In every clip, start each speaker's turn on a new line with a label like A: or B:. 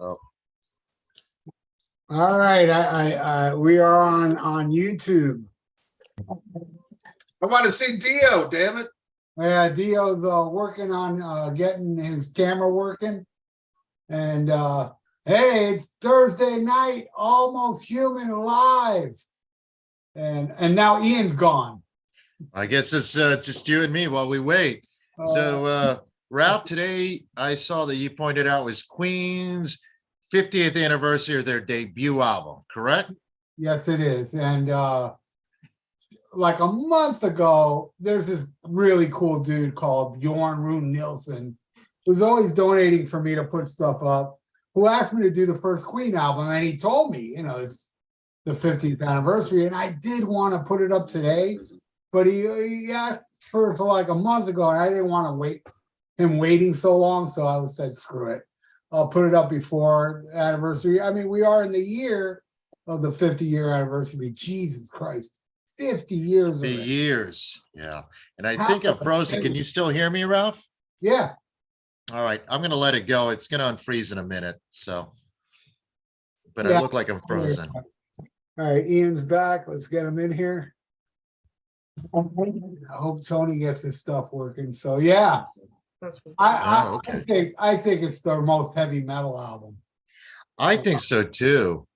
A: Oh,
B: All right, we are on YouTube.
C: I want to see Dio, damn it.
B: Yeah, Dio's working on getting his camera working. And hey, it's Thursday night, Almost Human live. And now Ian's gone.
A: I guess it's just you and me while we wait. So Ralph, today I saw that you pointed out was Queen's 50th anniversary of their debut album, correct?
B: Yes, it is. And like a month ago, there's this really cool dude called Bjorn Rune Nilsson, who's always donating for me to put stuff up, who asked me to do the first Queen album. And he told me, you know, it's the 50th anniversary. And I did want to put it up today, but he asked for like a month ago, and I didn't want to wait him waiting so long. So I said, screw it. I'll put it up before the anniversary. I mean, we are in the year of the 50-year anniversary. Jesus Christ. 50 years.
A: 50
B: already.
A: years. Yeah. And I think I'm frozen. Can you still hear me, Ralph?
B: Yeah.
A: All right. I'm going to let it go. It's going to unfreeze in a minute. So, but I
B: Yeah.
A: look like I'm frozen.
B: All right. Ian's back. Let's get him in here. I hope Tony gets his stuff working. So, yeah.
A: Okay.
B: I think it's their most heavy metal album.
A: I think so too.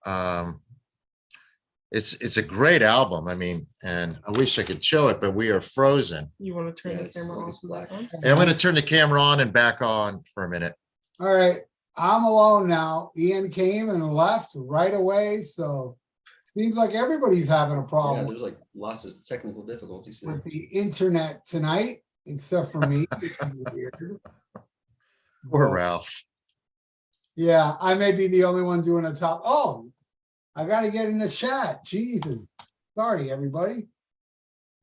A: It's a great album. I mean, and I wish I could show it, but we are frozen.
D: You want to turn the camera off and back on?
A: And I'm going to turn the camera on and back on for a minute.
B: All right. I'm alone now. Ian came and left right away. So seems like everybody's having a problem.
E: Yeah, there's like lots of technical difficulties there.
B: With the internet tonight, except for me.
A: Poor Ralph.
B: Yeah, I may be the only one doing a top. Oh, I got to get in the chat. Jesus. Sorry, everybody.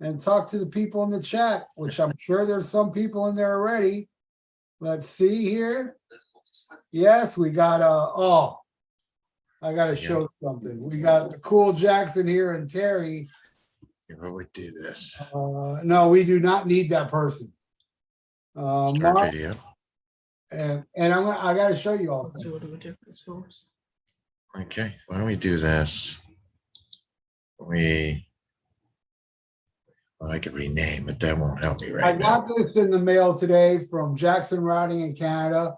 B: And talk to the people in the chat, which I'm sure there's some people in there already. Let's see here. Yes, we got I got to show something. We got the Cool Jackson here and Terry.
A: Here, what we do this?
B: No, we do not need that person.
A: Start
B: Mark,
A: video.
B: and I got to show you all.
D: Let's do a different source.
A: Okay, why don't we do this? I could rename, but that won't help me
B: I
A: right now.
B: got this in the mail today from Jackson Routing in Canada.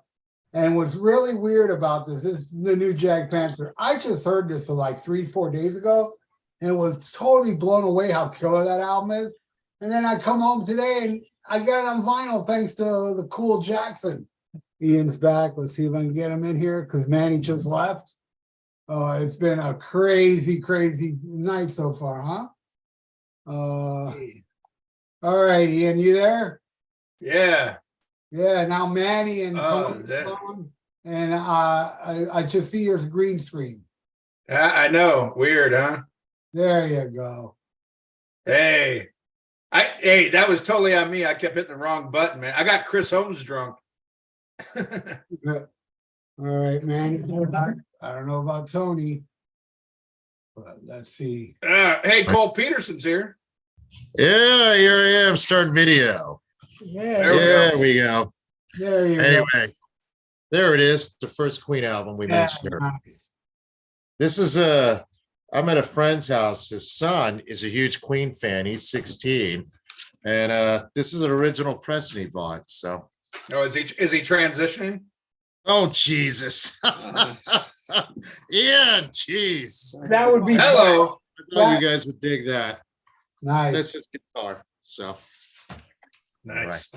B: And what's really weird about this is the new Jag Panther. I just heard this like 3-4 days ago and was totally blown away how killer that album is. And then I come home today and I got it on vinyl thanks to the Cool Jackson. Ian's back. Let's see if I can get him in here because Manny just left. It's been a crazy, crazy night so far, huh? All right, Ian, you there?
C: Yeah.
B: Yeah, now Manny and Tony, and I just see your green screen.
C: I know. Weird, huh?
B: There you go.
C: Hey, that was totally on me. I kept hitting the wrong button, man. I got Chris Holmes drunk.
B: All right, Manny. I don't know about Tony, but let's see.
C: Hey, Cole Peterson's here.
A: Yeah, here I am, start video.
D: Yeah.
A: There we go.
B: There you go.
A: Anyway, there it is, the first Queen album we mentioned.
B: Nice.
A: This is I'm at a friend's house. His son is a huge Queen fan. He's 16. And this is an original press he bought. So
C: Oh, is he transitioning?
A: oh Jesus. Yeah, jeez.
B: That would be
C: Hello.
A: I thought you guys would dig that.
B: nice.
A: That's his guitar. So
C: Nice.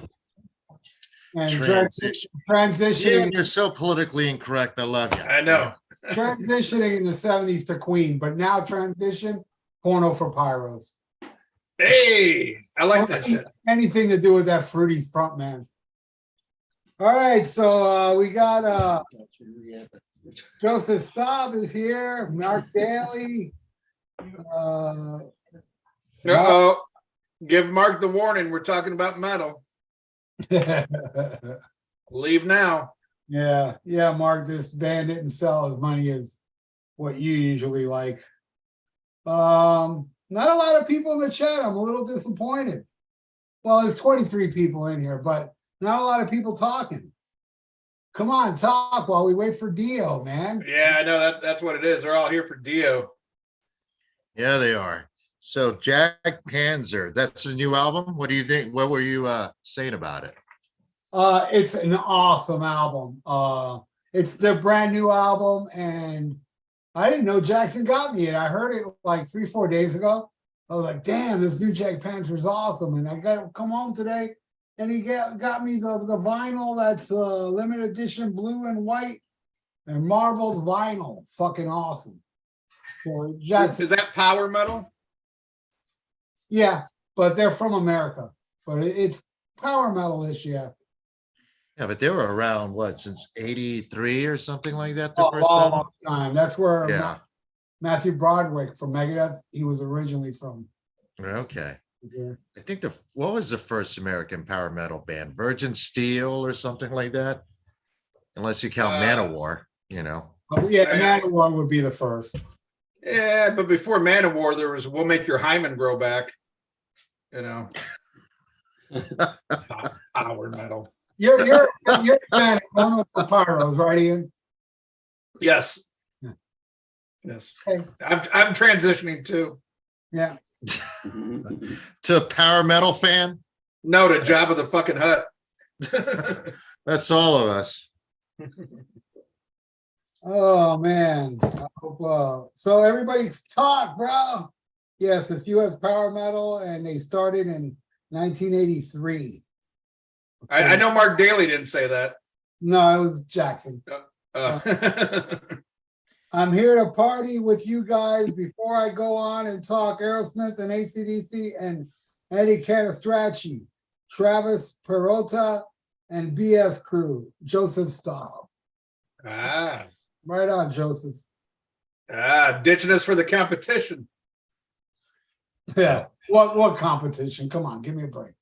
B: And
A: transition. Yeah,
B: transitioning,
A: you're so politically incorrect. I love you.
C: I know.
B: transitioning in the 70s to Queen, but now transition porno for pyros.
C: Hey, I like that shit.
B: Anything to do with that fruity front man. All right, so we got Joseph Staub is here, Mark Daly.
C: Uh-oh. Give Mark the warning. We're talking about metal. Leave now.
B: Yeah, Mark, this band didn't sell as money as what you usually like. Not a lot of people in the chat. I'm a little disappointed. Well, there's 23 people in here, but not a lot of people talking. Come on, talk while we wait for Dio, man.
C: Yeah, I know that's what it is. They're all here for Dio.
A: Yeah, they are. So Jack Panzer, that's a new album. What do you think? What were you saying about it?
B: It's an awesome album. It's their brand new album, and I didn't know Jackson got me it. I heard it like 3-4 days ago. I was like, damn, this new Jack Panzer is awesome. And I got to come home today, and he got me the vinyl that's limited edition blue and white and marbled vinyl. Fucking awesome. So Jackson,
C: Is that power metal?
B: yeah, but they're from America. But it's power metal-ish, yeah.
A: Yeah, but they were around what since '83 or something like that. The
B: A
A: first album.
B: long time. That's where
A: Yeah.
B: Matthew Broderick from Megadeth, he was originally from.
A: Okay.
B: there.
A: I think what was the first American power metal band? Virgin Steel or something like that? Unless you count Manowar, you know.
B: Oh, yeah, Manowar would be the first.
C: Yeah, but before Manowar, there was "We'll Make Your Hymen Grow Back." You know, power metal.
B: You're a fan of Chrono for Pyros, right, Ian?
C: Yes,
B: Yeah.
C: yes.
B: Okay.
C: I'm transitioning too.
B: Yeah.
A: To a power metal fan?
C: No, to Jabba the fucking Hut.
A: That's all of us.
B: Oh man. I hope, so everybody's talk, bro. Yes, it's US power metal, and they started in 1983.
C: I know Mark Daly didn't say that.
B: No, it was Jackson. I'm here to party with you guys before I go on and talk Aerosmith and AC/DC and Eddie Catastracci, Travis Perota, and BS Crew, Joseph Stahl. Right on, Joseph.
C: Ditching us for the competition.
B: Yeah. What competition? Come on, give me a break.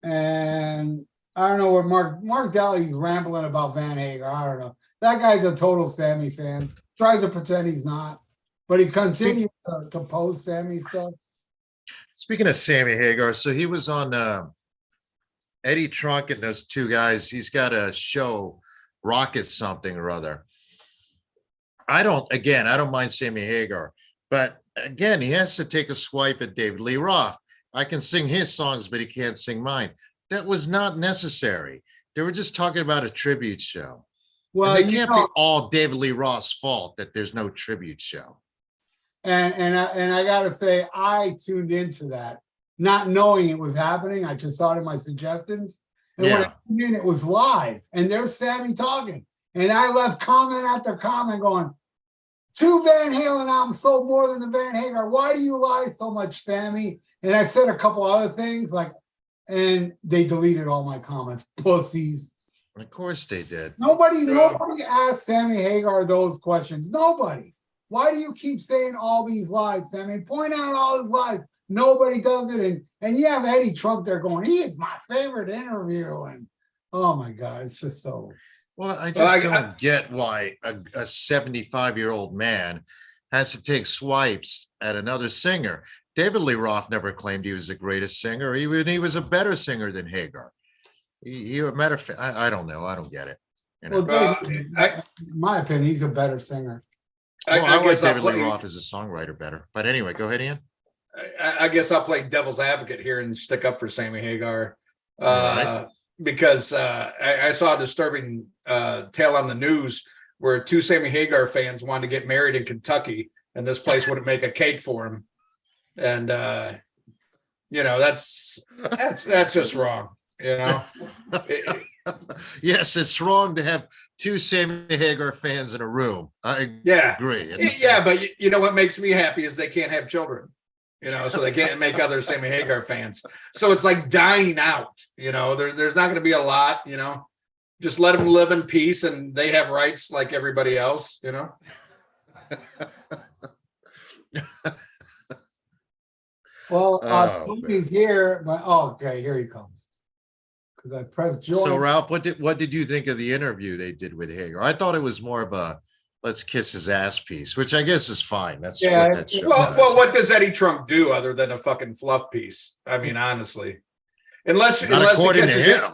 B: And I don't know what Mark Daly's rambling about Van Hagar. I don't know. That guy's a total Sammy fan. Tries to pretend he's not, but he continues to post Sammy stuff.
A: Speaking of Sammy Hagar, so he was on Eddie Trunk and those two guys. He's got a show, Rocket something or other. I don't mind Sammy Hagar, but again, he has to take a swipe at David Lee Roth. I can sing his songs, but he can't sing mine. That was not necessary. They were just talking about a tribute show. Well, and it can't be all David Lee Roth's fault that there's no tribute show.
B: And I gotta say, I tuned into that, not knowing it was happening. I just saw it in my suggestions. And when I tuned in, it was live, and there's Sammy talking. And I left comment after comment going, 2 Van Halen albums sold more than the Van Hagar. Why do you lie so much, Sammy? And I said a couple other things and they deleted all my comments. Pussies.
A: Of course they did.
B: Nobody asked Sammy Hagar those questions. Nobody. Why do you keep saying all these lies, Sammy? Point out all his lies. Nobody does it. And you have Eddie Trunk there going, he is my favorite interview. And oh my God, it's just so.
A: Well, I just don't get why a 75-year-old man has to take swipes at another singer. David Lee Roth never claimed he was the greatest singer. Even he was a better singer than Hagar. A matter of fact, I don't know. I don't get it. You know?
B: Well, in my opinion, he's a better singer.
A: I like David Lee Roth as a songwriter better. But anyway, go ahead, Ian.
C: I guess I'll play devil's advocate here and stick up for Sammy Hagar.
A: Right.
C: Because I saw a disturbing tale on the news where 2 Sammy Hagar fans wanted to get married in Kentucky, and this place wouldn't make a cake for him. And that's just wrong.
A: Yes, it's wrong to have 2 Sammy Hagar fans in a room. I agree.
C: But you know what makes me happy is they can't have children. So they can't make other Sammy Hagar fans. So it's like dying out. There's not going to be a lot. Just let them live in peace, and they have rights like everybody else.
B: Well, Tony's here, but okay, here he comes. Because I pressed join.
A: So Ralph, what did you think of the interview they did with Hagar? I thought it was more of a let's kiss his ass piece, which I guess is fine. That's what that show does.
C: Well, what does Eddie Trunk do other than a fucking fluff piece? I mean, honestly, Unless
A: Not according to
C: catches
A: him.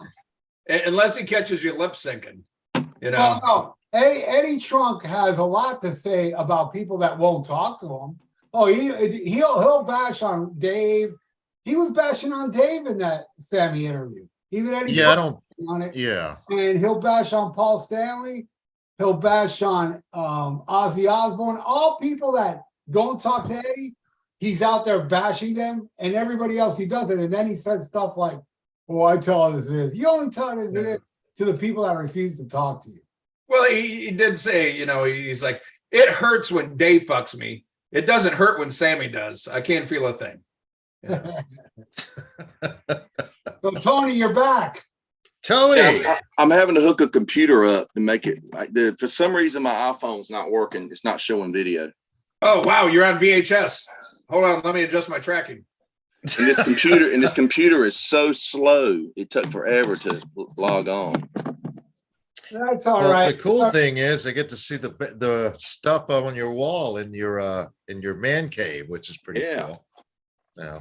C: unless he catches you lip syncing, you know.
B: Well, no, Eddie Trunk has a lot to say about people that won't talk to him. Oh, he'll bash on Dave. He was bashing on Dave in that Sammy interview. Even Eddie
A: Yeah, I
B: Trunk
A: don't.
B: on it.
A: Yeah.
B: And he'll bash on Paul Stanley. He'll bash on Ozzy Osbourne. All people that don't talk to Eddie, he's out there bashing them, and everybody else he does it. And then he says stuff like, "Oh, I tell it as it is." You only tell it as it is to the people that refuse to talk to you.
C: Well, he did say, you know, he's like, it hurts when Dave fucks me. It doesn't hurt when Sammy does. I can't feel a thing. Yeah.
B: So Tony, you're back.
A: Tony.
F: Yeah, I'm having to hook a computer up to make it for some reason my iPhone's not working. It's not showing video.
C: Oh wow, you're on VHS. Hold on, let me adjust my tracking.
F: And this computer is so slow. It took forever to log on.
B: That's all
A: Well,
B: right.
A: the cool thing is I get to see the stuff on your wall in your man cave, which is pretty
F: Yeah.
A: cool. Yeah.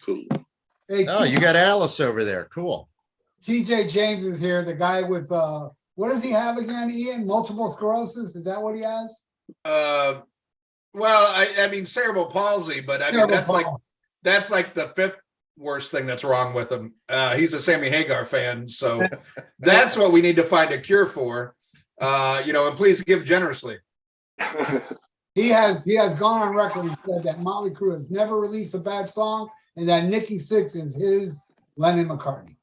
F: Cool.
B: Hey,
A: Oh, you got Alice over there. Cool.
B: TJ James is here. The guy with what does he have again, Ian? Multiple sclerosis? Is that what he has?
C: Well, I mean cerebral palsy, but I mean
B: Cerebral
C: that's like the fifth worst thing that's wrong with him. He's a Sammy Hagar fan, so that's what we need to find a cure for. You know, and please give generously.
B: He has gone on record and said that Motley Crue has never released a bad song, and that Nikki Sixx is his Lennon McCartney.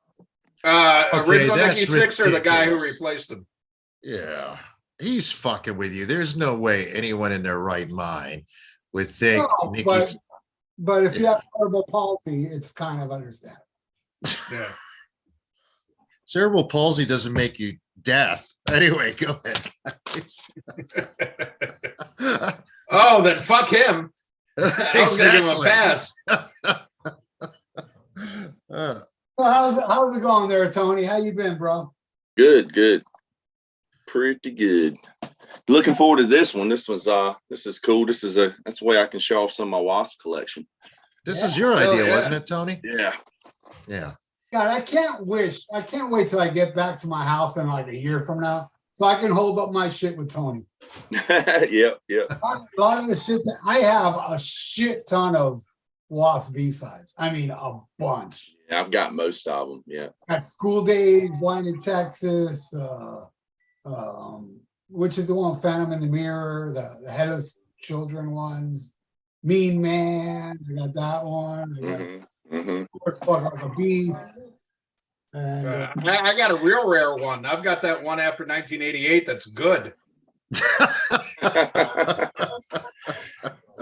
C: Original Nikki
A: that's
C: Sixx or the guy who
A: ridiculous.
C: replaced him?
A: Yeah. He's fucking with you. There's no way anyone in their right mind would think
B: No,
A: Nikki's.
B: but if you
A: Yeah.
B: have cerebral palsy, it's kind of understandable.
C: Yeah.
A: Cerebral palsy doesn't make you deaf. Anyway, go ahead.
C: Oh, then fuck him. I was gonna give him a pass.
A: Uh,
B: So how's it going there, Tony? How you been, bro?
F: Good. Pretty good. Looking forward to this one. This is cool. That's the way I can show off some of my W.A.S.P collection.
A: this is your
C: Oh,
A: idea,
C: yeah.
A: wasn't it, Tony?
F: Yeah.
A: Yeah.
B: God, I can't wait till I get back to my house in like a year from now, so I can hold up my shit with Tony.
F: Yep.
B: A lot of the shit that I have a shit ton of W.A.S.P B-sides. I mean, a bunch.
F: Yeah, I've got most of them. Yeah.
B: At School Days, Blind in Texas, which is the one, Phantom in the Mirror, the Headless Children ones, Mean Man, I got that one. I got Horse Fuck Like a Beast. And
C: I got a real rare one. I've got that one after 1988 that's good.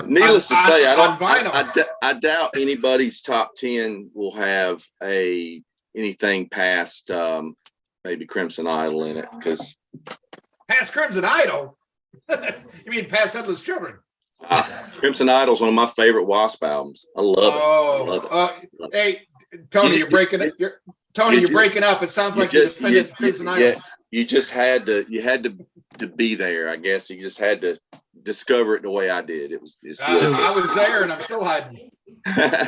F: Needless to say,
C: on vinyl.
F: I doubt anybody's top 10 will have anything past maybe Crimson Idol in it, because
C: Past Crimson Idol? You mean past Headless Children?
F: Crimson Idol is one of my favorite W.A.S.P albums. I love it. I love it.
C: Hey, Tony, you're breaking up. You're breaking up. It sounds like you defended Crimson Idol.
F: Yeah, you just had to be there. I guess you just had to discover it the way I did. It's
C: I was there and I'm still hiding.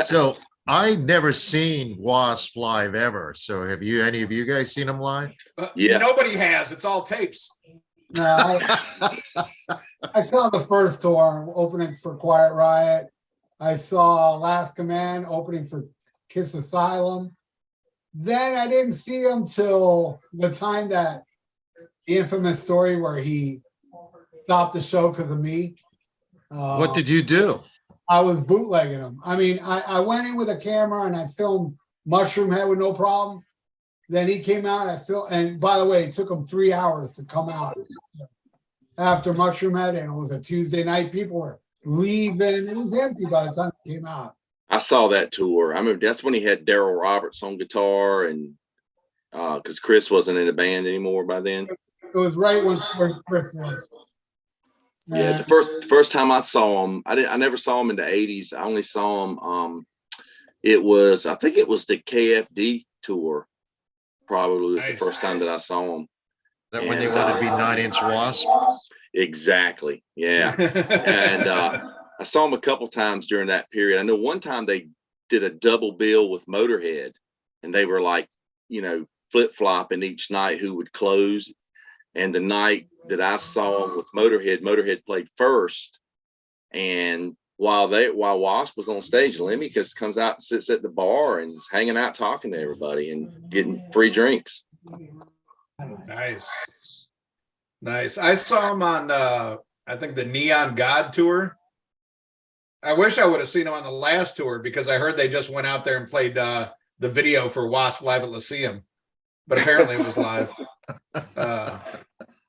A: So I never seen W.A.S.P live ever. So have you? Any of you guys seen them live?
F: Yeah.
C: Nobody has. It's all tapes.
B: no, I saw the first tour opening for Quiet Riot. I saw Last Command opening for Kiss Asylum. Then I didn't see him till the time that the infamous story where he stopped the show because of me.
A: What did you do?
B: I was bootlegging him. I mean, I went in with a camera and I filmed Mushroom Head with no problem. Then he came out, and by the way, it took him 3 hours to come out after Mushroom Head, and it was a Tuesday night. People were leaving. It was empty by the time it came out.
F: I saw that tour. I mean, that's when he had Daryl Roberts on guitar, and because Chris wasn't in the band anymore by then.
B: It was right when Chris left.
F: Yeah, the first time I saw him, I never saw him in the 80s. I only saw him. I think it was the KFD tour. Probably was the first time that I saw him.
A: That when they wanted to be 9-inch W.A.S.P?
F: Exactly. Yeah. And I saw him a couple times during that period. I know one time they did a double bill with Motorhead, and they were like, you know, flip-flopping each night who would close. And the night that I saw them with Motorhead played first. And while W.A.S.P was on stage, Lemmy just comes out and sits at the bar and is hanging out talking to everybody and getting free drinks.
C: Nice. I saw him on I think the Neon God tour. I wish I would have seen him on the last tour because I heard they just went out there and played the video for W.A.S.P live at Lyceum, but apparently it was live.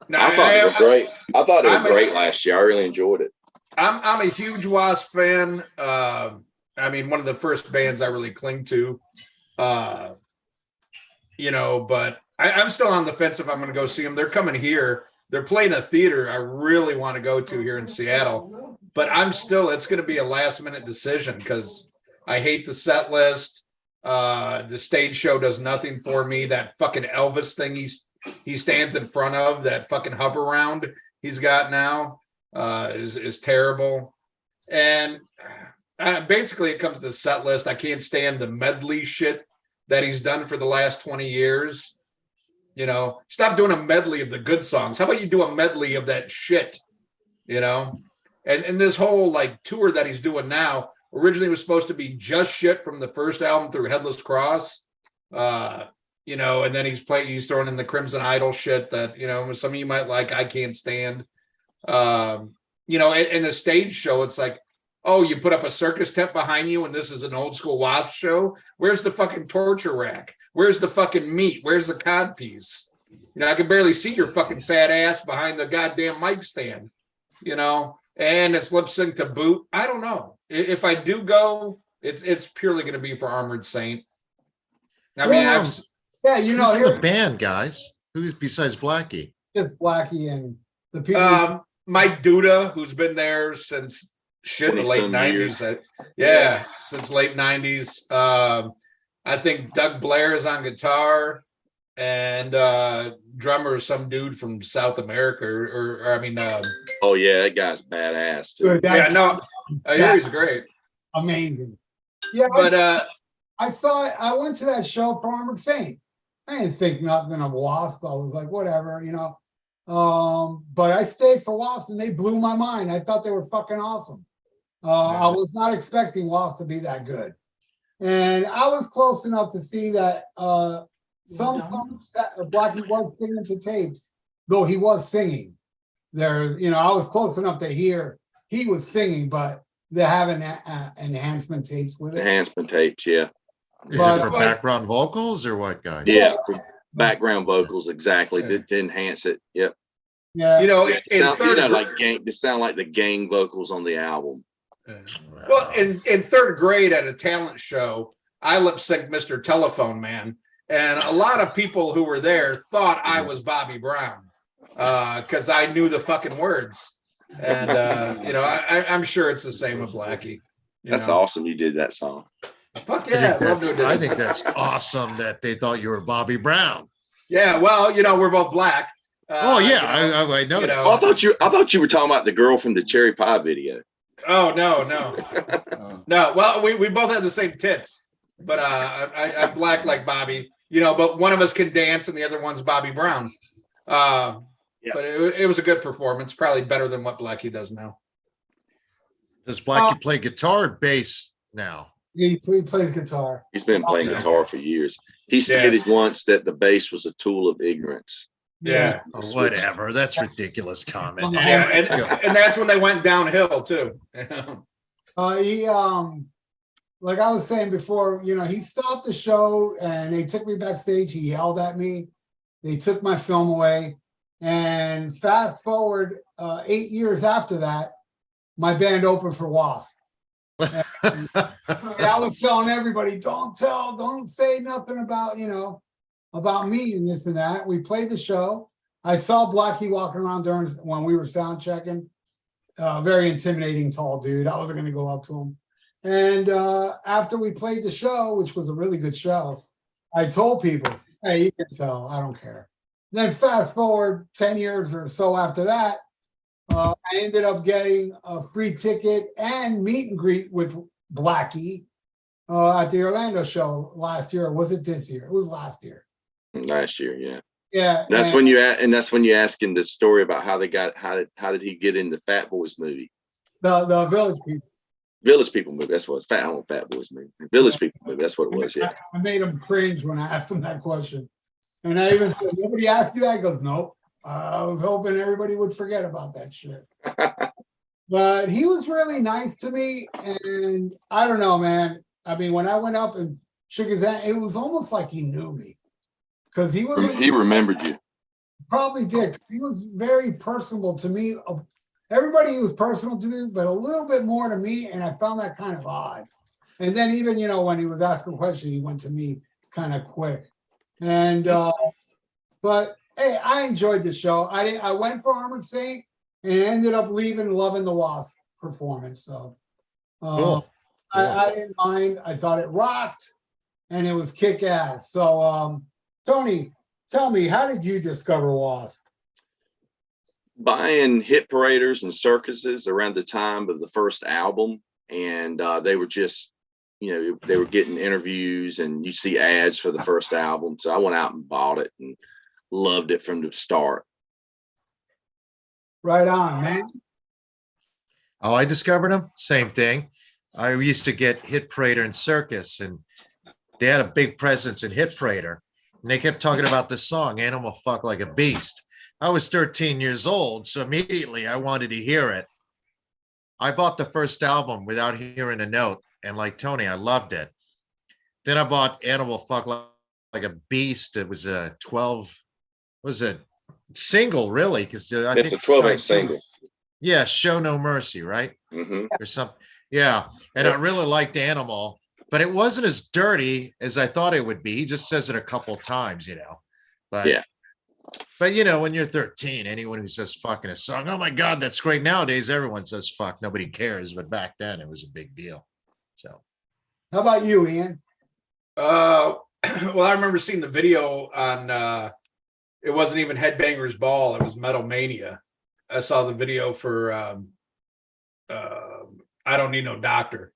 C: No,
F: I thought they were great. I thought they were great last year. I really enjoyed it.
C: I'm a huge W.A.S.P fan. I mean, one of the first bands I really cling to. You know, but I'm still on the fence if I'm going to go see them. They're coming here. They're playing a theater I really want to go to here in Seattle. But it's going to be a last minute decision because I hate the set list. The stage show does nothing for me. That fucking Elvis thing he stands in front of, that fucking hover round he's got now is terrible. And basically it comes to the set list. I can't stand the medley shit that he's done for the last 20 years. You know, stop doing a medley of the good songs. How about you do a medley of that shit? You know, and this whole like tour that he's doing now originally was supposed to be just shit from the first album through Headless Cross. You know, and then he's throwing in the Crimson Idol shit that, you know, some of you might like, I can't stand. You know, in the stage show, it's like, oh, you put up a circus tent behind you and this is an old school W.A.S.P show? Where's the fucking torture rack? Where's the fucking meat? Where's the cod piece? You know, I can barely see your fucking fat ass behind the goddamn mic stand, you know, and it's lip sync to boot. I don't know. If I do go, it's purely going to be for Armored Saint. I mean,
B: you know,
A: who's in the band, guys? Who's besides Blackie?
B: Just Blackie and the people.
C: Mike Duda, who's been there since the late 90s. Since late 90s. I think Doug Blair is on guitar, and drummer is some dude from South America, or I mean,
F: oh yeah, that guy's badass too.
C: I hear he's great,
B: amazing. Yeah,
C: but
B: I went to that show for Armored Saint. I didn't think nothing of W.A.S.P. I was like, whatever, you know. But I stayed for W.A.S.P. and they blew my mind. I thought they were fucking awesome. I was not expecting W.A.S.P. to be that good. And I was close enough to see that some songs that Blackie was singing to tapes, though he was singing. There, you know, I was close enough to hear he was singing, but they're having enhancement tapes with it.
F: Enhancement tapes, yeah.
A: Is it for background vocals or what, guys?
F: Yeah, for background vocals, exactly. To enhance it. Yep.
B: Yeah.
C: You know,
F: they sound like the gang vocals on the album.
C: Well, in third grade at a talent show, I lip synced Mr. Telephone Man, and a lot of people who were there thought I was Bobby Brown because I knew the fucking words. And you know, I'm sure it's the same with Blackie.
F: That's awesome. You did that song.
C: Fuck yeah!
A: I think that's awesome that they thought you were Bobby Brown.
C: Yeah, well, you know, we're both black.
A: I know.
C: You know.
F: I thought you were talking about the girl from the Cherry Pie video.
C: Oh no. No. Well, we both have the same tits, but I'm black like Bobby, you know, but one of us can dance and the other one's Bobby Brown. But it was a good performance, probably better than what Blackie does now.
A: Does Blackie play guitar or bass now?
B: He plays guitar.
F: He's been playing guitar for years. He stated once that the bass was a tool of ignorance.
C: Yeah.
A: Oh, whatever. That's ridiculous comment.
C: Yeah, and that's when they went downhill too.
B: He like I was saying before, you know, he stopped the show and they took me backstage. He yelled at me. They took my film away. And fast forward 8 years after that, my band opened for W.A.S.P. And I was telling everybody, don't say nothing about, you know, about me and this and that. We played the show. I saw Blackie walking around when we were sound checking. Very intimidating, tall dude. I wasn't going to go up to him. And after we played the show, which was a really good show, I told people, hey, you can tell, I don't care. Then fast forward 10 years or so after that, I ended up getting a free ticket and meet and greet with Blackie at the Orlando show last year, or was it this year? It was last year.
F: Last year, yeah.
B: Yeah.
F: That's when you ask him the story about how did he get in the Fat Boys movie?
B: The Village People.
F: Village People movie. That's what it's Fat Boys movie. Village People movie. That's what it was. Yeah.
B: I made him cringe when I asked him that question. And I even said, nobody asked you that? He goes, nope. I was hoping everybody would forget about that shit. But he was really nice to me. And I don't know, man. I mean, when I went up and shook his hand, it was almost like he knew me. Because he
F: remembered you.
B: Probably did. He was very personable to me. Everybody was personal to me, but a little bit more to me. And I found that kind of odd. And then even, when he was asking questions, he went to me kind of quick. And but hey, I enjoyed the show. I went for Armored Saint and ended up loving the W.A.S.P performance. So
A: Cool.
B: I didn't mind. I thought it rocked and it was kick ass. So Tony, tell me, how did you discover W.A.S.P?
F: Buying hit paraders and circuses around the time of the first album, and they were just, they were getting interviews, and you see ads for the first album. So I went out and bought it and loved it from the start.
B: Right on, man.
A: Oh, I discovered them. Same thing. I used to get Hit Parader and Circus, and they had a big presence in Hit Parader. And they kept talking about this song, Animal Fuck Like a Beast. I was 13 years old, so immediately I wanted to hear it. I bought the first album without hearing a note. And like Tony, I loved it. Then I bought Animal Fuck Like a Beast. It was a 12, was a single, really, because I
F: It's
A: think
F: a 12-inch single.
A: Yeah, Show No Mercy, right?
F: Mm-hmm.
A: Or something. Yeah, and I really liked Animal, but it wasn't as dirty as I thought it would be. He just says it a couple times, But
F: yeah.
A: But when you're 13, anyone who says fuck in a song, oh my God, that's great. Nowadays, everyone says fuck. Nobody cares. But back then, it was a big deal. So,
B: how about you, Ian?
C: Well, I remember seeing the video on. It wasn't even Headbangers Ball. It was Metal Mania. I saw the video for I Don't Need No Doctor,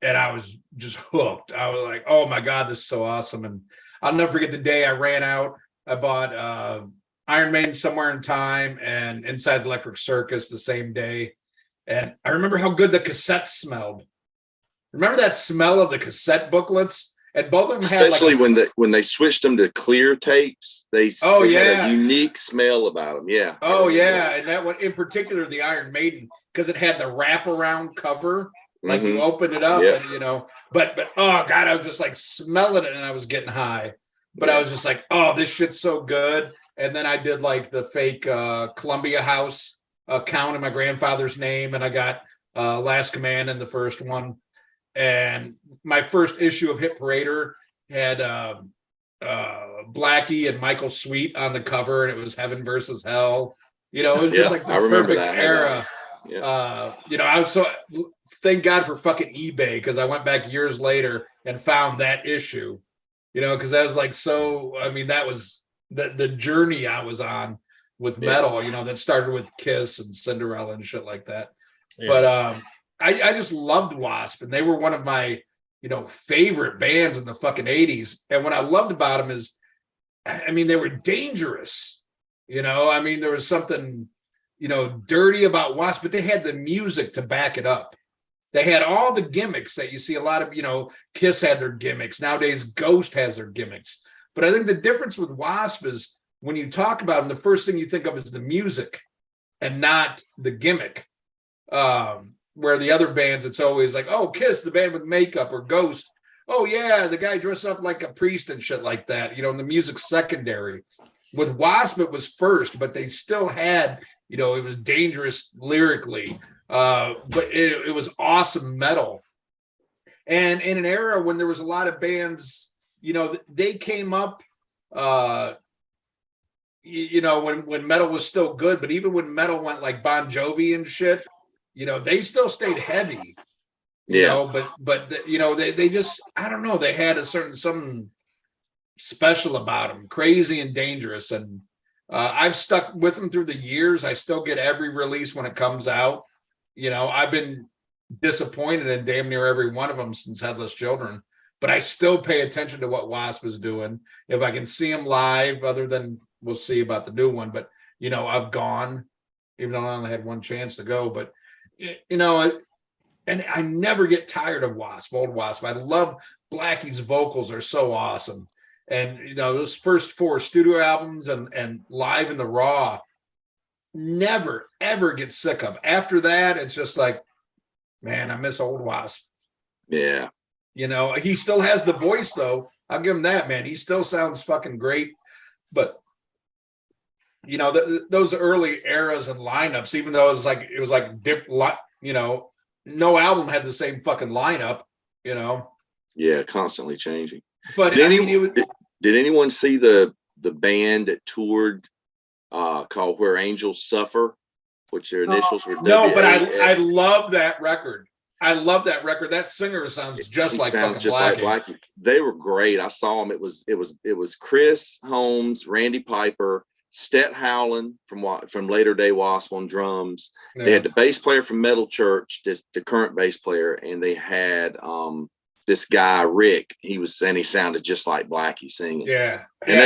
C: and I was just hooked. I was like, oh my God, this is so awesome. And I'll never forget the day I ran out. I bought Iron Maiden Somewhere in Time and Inside the Electric Circus the same day. And I remember how good the cassettes smelled. Remember that smell of the cassette booklets? And both of them had
F: especially when they switched them to clear tapes, they had a unique smell about them. Yeah.
C: Oh yeah, and that one in particular, the Iron Maiden, because it had the wraparound cover, like you opened it up, and but oh God, I was just like smelling it, and I was getting high. But I was just like, oh, this shit's so good. And then I did like the fake Columbia House account in my grandfather's name, and I got Last Command in the first one. And my first issue of Hit Parader had Blackie and Michael Sweet on the cover, and it was Heaven versus Hell. It was just like the perfect era. I was so thank God for fucking eBay, because I went back years later and found that issue. Because that was like that was the journey I was on with metal. That started with Kiss and Cinderella and shit like that. Yeah. But I just loved W.A.S.P, and they were one of my, favorite bands in the fucking 80s. And what I loved about them is, they were dangerous. There was something, dirty about W.A.S.P, but they had the music to back it up. They had all the gimmicks that you see a lot of, Kiss had their gimmicks. Nowadays, Ghost has their gimmicks. But I think the difference with W.A.S.P is when you talk about them, the first thing you think of is the music and not the gimmick. Where the other bands, it's always like, oh, Kiss, the band with makeup, or Ghost. Oh, yeah, the guy dressed up like a priest and shit like that. And the music's secondary. With W.A.S.P, it was first, but they still had, it was dangerous lyrically. But it was awesome metal. And in an era when there was a lot of bands, they came up, when metal was still good, but even when metal went like Bon Jovi and shit, they still stayed heavy, but they just, I don't know, they had something special about them, crazy and dangerous. And I've stuck with them through the years. I still get every release when it comes out. I've been disappointed in damn near every one of them since Headless Children, but I still pay attention to what W.A.S.P is doing. If I can see them live, other than we'll see about the new one, but I've gone, even though I only had one chance to go, but and I never get tired of W.A.S.P, old W.A.S.P. I love Blackie's vocals are so awesome. And those first 4 studio albums and Live in the Raw, never ever get sick of. After that, it's just like, man, I miss old W.A.S.P.
F: Yeah.
C: He still has the voice though. I'll give him that, man. He still sounds fucking great. But those early eras and lineups, even though it was like different, no album had the same fucking lineup,
F: Yeah, constantly changing.
C: But
F: did anyone see the band that toured called Where Angels Suffer, which their initials were
C: no, but
F: W.A.S.P?
C: I love that record. I love that record. That singer sounds just like Blackie.
F: They were great. I saw them. It was Chris Holmes, Randy Piper, Stet Howland from later day W.A.S.P on drums. Yeah. They had the bass player from Metal Church, the current bass player, and they had this guy Rick. He sounded just like Blackie singing.
C: Yeah,
F: and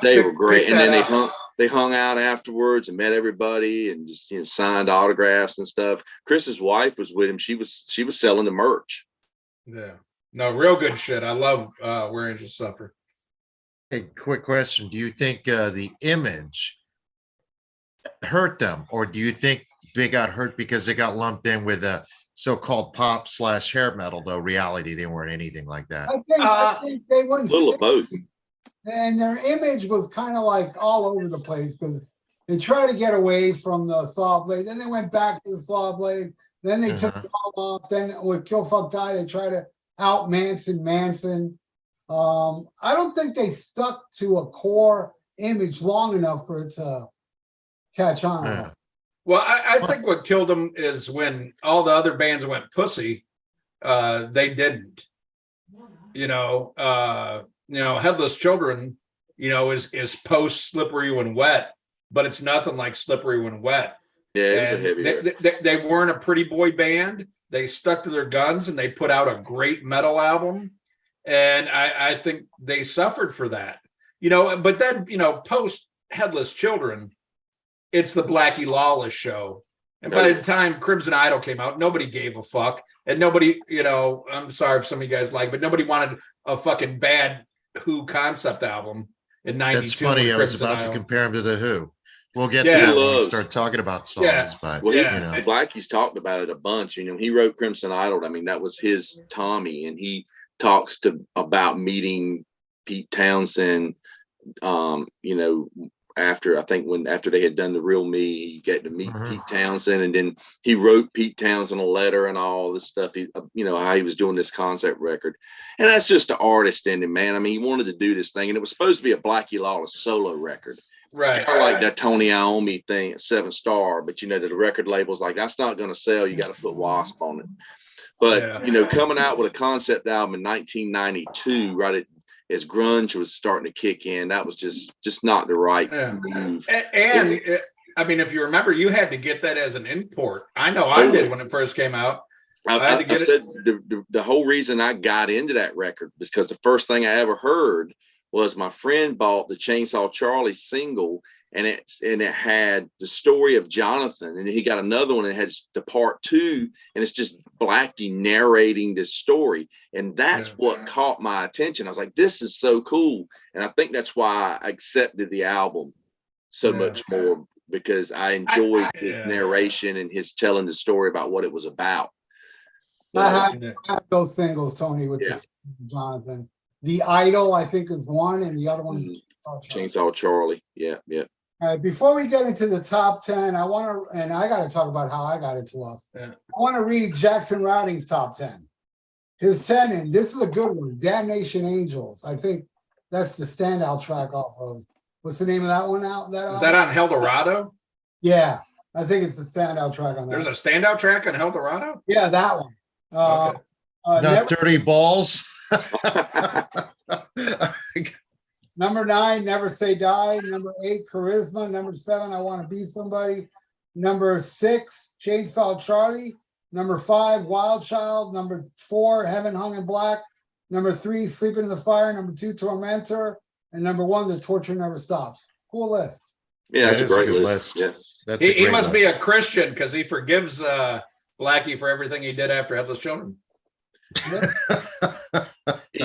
F: they were great. And then they hung out afterwards and met everybody and just signed autographs and stuff. Chris's wife was with him. She was selling the merch.
C: Yeah, no, real good shit. I love Where Angels Suffer.
A: Hey, quick question: do you think the image hurt them, or do you think they got hurt because they got lumped in with a so-called pop / hair metal? Though reality, they weren't anything like that.
B: I think they weren't
F: a little of both.
B: And their image was kind of like all over the place because they tried to get away from the Saw Blade. Then they went back to the Saw Blade. Then they took it all off. Then with Kill Fuck Die, they tried to out Manson. I don't think they stuck to a core image long enough for it to catch on.
A: Yeah.
C: Well, I think what killed them is when all the other bands went pussy, they didn't. Headless Children, is post Slippery When Wet, but it's nothing like Slippery When Wet.
F: Yeah, it was a heavier.
C: They weren't a pretty boy band. They stuck to their guns and they put out a great metal album. And I think they suffered for that. But then, post Headless Children, it's the Blackie Lawless show. And by the time Crimson Idol came out, nobody gave a fuck. And nobody, I'm sorry if some of you guys but nobody wanted a fucking bad Who concept album in 92.
A: That's funny. I was about to compare him to the Who. We'll get to that when we start talking about songs.
C: Yeah.
A: But
F: Blackie's talked about it a bunch. He wrote Crimson Idol. I mean, that was his Tommy, and he talks about meeting Pete Townsend. After they had done The Real Me, he got to meet Pete Townsend, and then he wrote Pete Townsend a letter and all this stuff. How he was doing this concept record, and that's just the artist in him, man. I mean, he wanted to do this thing, and it was supposed to be a Blackie Lawless solo record,
C: right?
F: Kind of like that Tony Iommi thing at 7 Star, but the record label's like, that's not going to sell. You got to put W.A.S.P on it. But coming out with a concept album in 1992, right as grunge was starting to kick in, that was just not the right move.
C: And I mean, if you remember, you had to get that as an import. I know I did when it first came out.
F: I said the whole reason I got into that record was because the first thing I ever heard was my friend bought the Chainsaw Charlie single, and it had the story of Jonathan, and he got another one that had the part 2, and it's just Blackie narrating this story, and that's what caught my attention. I was like, this is so cool, and I think that's why I accepted the album so much more, because I enjoyed his narration and his telling the story about what it was about.
B: I have those singles, Tony, with Jonathan. The Idol, I think, is one, and the other one is
F: Chainsaw Charlie. Yeah.
B: All right, before we get into the top 10, I got to talk about how I got into WA.S.P. I want to read Jackson Routing's top 10. His 10, and this is a good one, Damnation Angels. I think that's the standout track off of, what's the name of that one out?
C: Is that on Eldorado?
B: Yeah, I think it's the standout track on that.
C: There's a standout track on Eldorado?
B: Yeah, that one.
A: Not Dirty Balls.
B: Number 9, Never Say Die. Number 8, Charisma. Number 7, I Want to Be Somebody. Number 6, Chainsaw Charlie. Number 5, Wild Child. Number 4, Heaven Hung in Black. Number 3, Sleeping in the Fire. Number 2, Tormentor. And number 1, The Torture Never Stops. Cool list.
F: Yeah, that's
A: That
F: a
A: is a
F: great
A: good
F: list.
A: list.
F: Yes.
A: That's a
C: He
A: great
C: must be
A: list.
C: a Christian because he forgives Blackie for everything he did after Headless Children.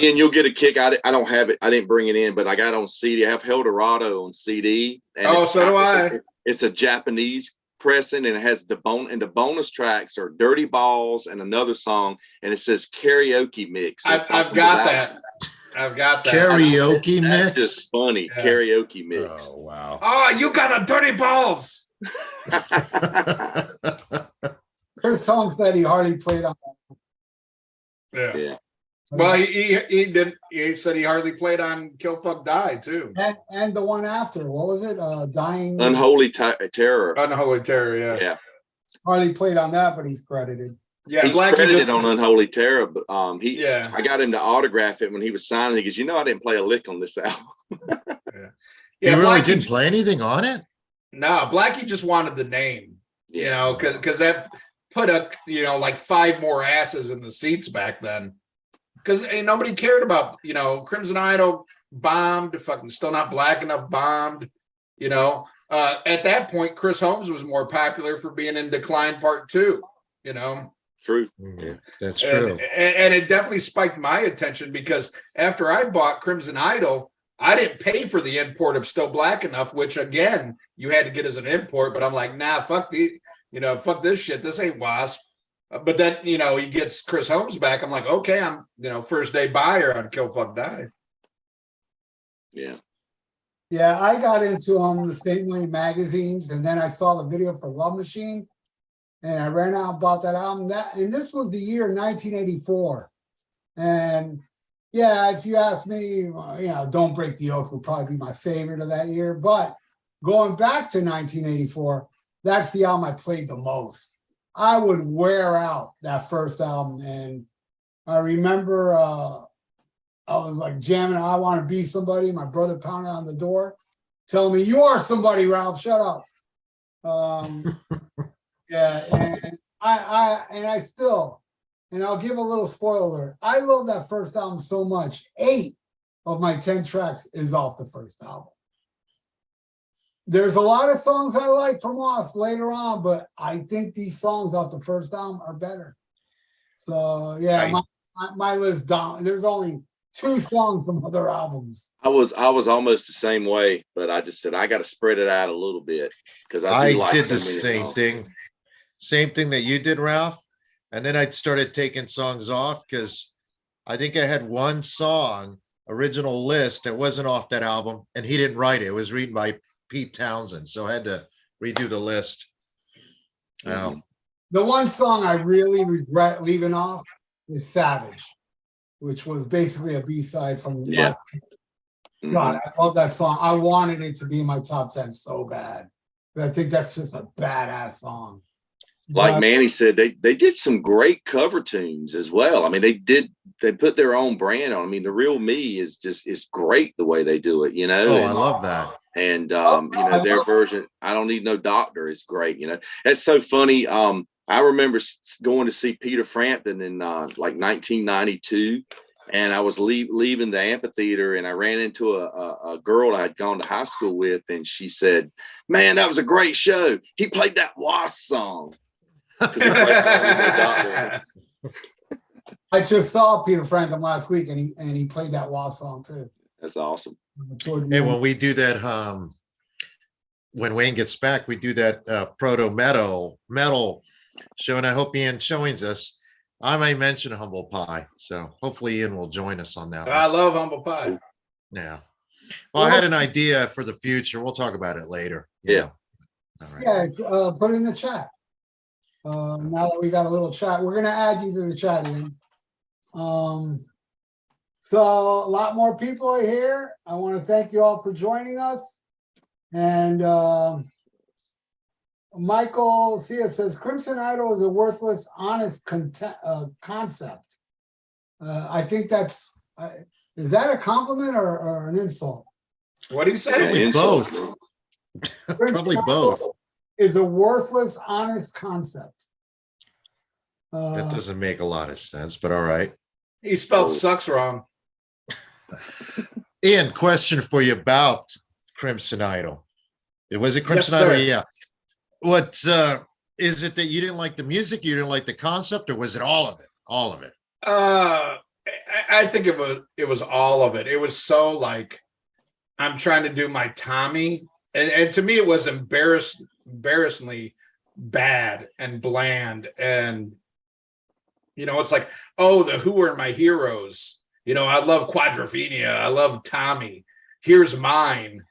F: Ian, you'll get a kick. I don't have it. I didn't bring it in, but I got it on CD. I have Eldorado on CD. And
C: Oh, so do I.
F: It's a Japanese pressing, and it has the bonus tracks are Dirty Balls and another song, and it says karaoke mix.
C: I've got that. I've got that.
A: Karaoke
F: That's
A: mix.
F: just funny.
C: Yeah.
F: Karaoke mix.
A: Oh wow.
C: Oh, you got a dirty balls.
B: Chris Holmes said he hardly played on.
C: Yeah.
F: Yeah.
C: Well, he didn't. He said he hardly played on Kill Fuck Die too.
B: And the one after, what was it? Dying.
F: Unholy Terror.
C: Unholy Terror. Yeah.
F: Yeah.
B: Hardly played on that, but he's credited.
C: Yeah.
F: He's
C: Blackie
F: credited
C: just,
F: on Unholy Terror, but
C: Yeah.
F: I got him to autograph it when he was signing it because I didn't play a lick on this album.
A: You
C: Yeah.
A: really
C: Blackie,
A: didn't play anything on it?
C: no, Blackie just wanted the name. You
F: Yeah.
C: know, because that put like 5 more asses in the seats back then. Because nobody cared about, Crimson Idol bombed, fucking Still Not Black Enough bombed, At that point, Chris Holmes was more popular for being in Decline Part 2,
F: True.
A: Yeah, that's true.
C: And it definitely spiked my attention because after I bought Crimson Idol, I didn't pay for the import of Still Black Enough, which again, you had to get as an import, but I'm like, nah, fuck this shit. This ain't W.A.S.P. But then, he gets Chris Holmes back. I'm like, okay, I'm, first day buyer on Kill Fuck Die.
F: Yeah.
B: Yeah, I got into the same way magazines, and then I saw the video for Love Machine, and I ran out and bought that album. And this was the year 1984. And yeah, if you ask me, Don't Break the Oath would probably be my favorite of that year. But going back to 1984, that's the album I played the most. I would wear out that first album. And I remember I was like jamming, I Want to Be Somebody. My brother pounded on the door, telling me, you are somebody, Ralph, shut up. Yeah, and I still, and I'll give a little spoiler alert. I love that first album so much. 8 of my 10 tracks is off the first album. There's a lot of songs I like from W.A.S.P. later on, but I think these songs off the first album are better. So yeah, my list down. There's only 2 songs from other albums.
F: I was almost the same way, but I just said I got to spread it out a little bit because
A: I
F: like
A: did
F: so
A: the
F: many
A: same
F: songs.
A: thing. Same thing that you did, Ralph. And then I started taking songs off because I think I had one song, original list, that wasn't off that album, and he didn't write it. It was written by Pete Townsend, so I had to redo the list.
F: Mhm.
B: The one song I really regret leaving off is Savage, which was basically a B-side from
F: Yeah.
B: God, I love that song. I wanted it to be in my top 10 so bad. But I think that's just a badass song.
F: Like
B: But-
F: Manny said, they did some great cover tunes as well. I mean, they put their own brand on. I mean, The Real Me is great the way they do it,
A: Oh, I
F: and,
A: love that.
F: and their version, I Don't Need No Doctor, is great. That's so funny. I remember going to see Peter Frampton in like 1992, and I was leaving the amphitheater, and I ran into a girl I had gone to high school with, and she said, "Man, that was a great show. He played that W.A.S.P. song."
B: I just saw Peter Frampton last week, and he played that W.A.S.P. song too.
F: That's awesome.
A: Hey, when we do that, when Wayne gets back, we do that proto metal show, and I hope Ian joins us. I may mention Humble Pie, so hopefully Ian will join us on that
C: I
A: one.
C: love Humble Pie.
A: Yeah. Well, I had an idea for the future. We'll talk about it later. you
F: Yeah.
A: know. All right.
B: Yeah, put it in the chat. Now that we got a little chat, we're gonna add you to the chat, Ian. So a lot more people are here. I want to thank you all for joining us. And Michael Sia says Crimson Idol is a worthless, honest concept. I think that's is that a compliment or an insult?
C: What do you say?
A: Probably
F: insult.
A: both. Probably both.
B: Is a worthless, honest concept.
A: That doesn't make a lot of sense, but all right.
C: He spelled
F: Oh.
C: sucks wrong.
A: Ian, question for you about Crimson Idol. Was it Crimson
C: Yes,
A: Idol?
C: sir.
A: Yeah. What is it that you didn't like the music, you didn't like the concept, or was it all of it? All of it.
C: I think it was all of it. It was so like I'm trying to do my Tommy, and to me it was embarrassingly bad and bland, and it's like, oh, the Who are my heroes. I love Quadrophenia. I love Tommy. Here's mine.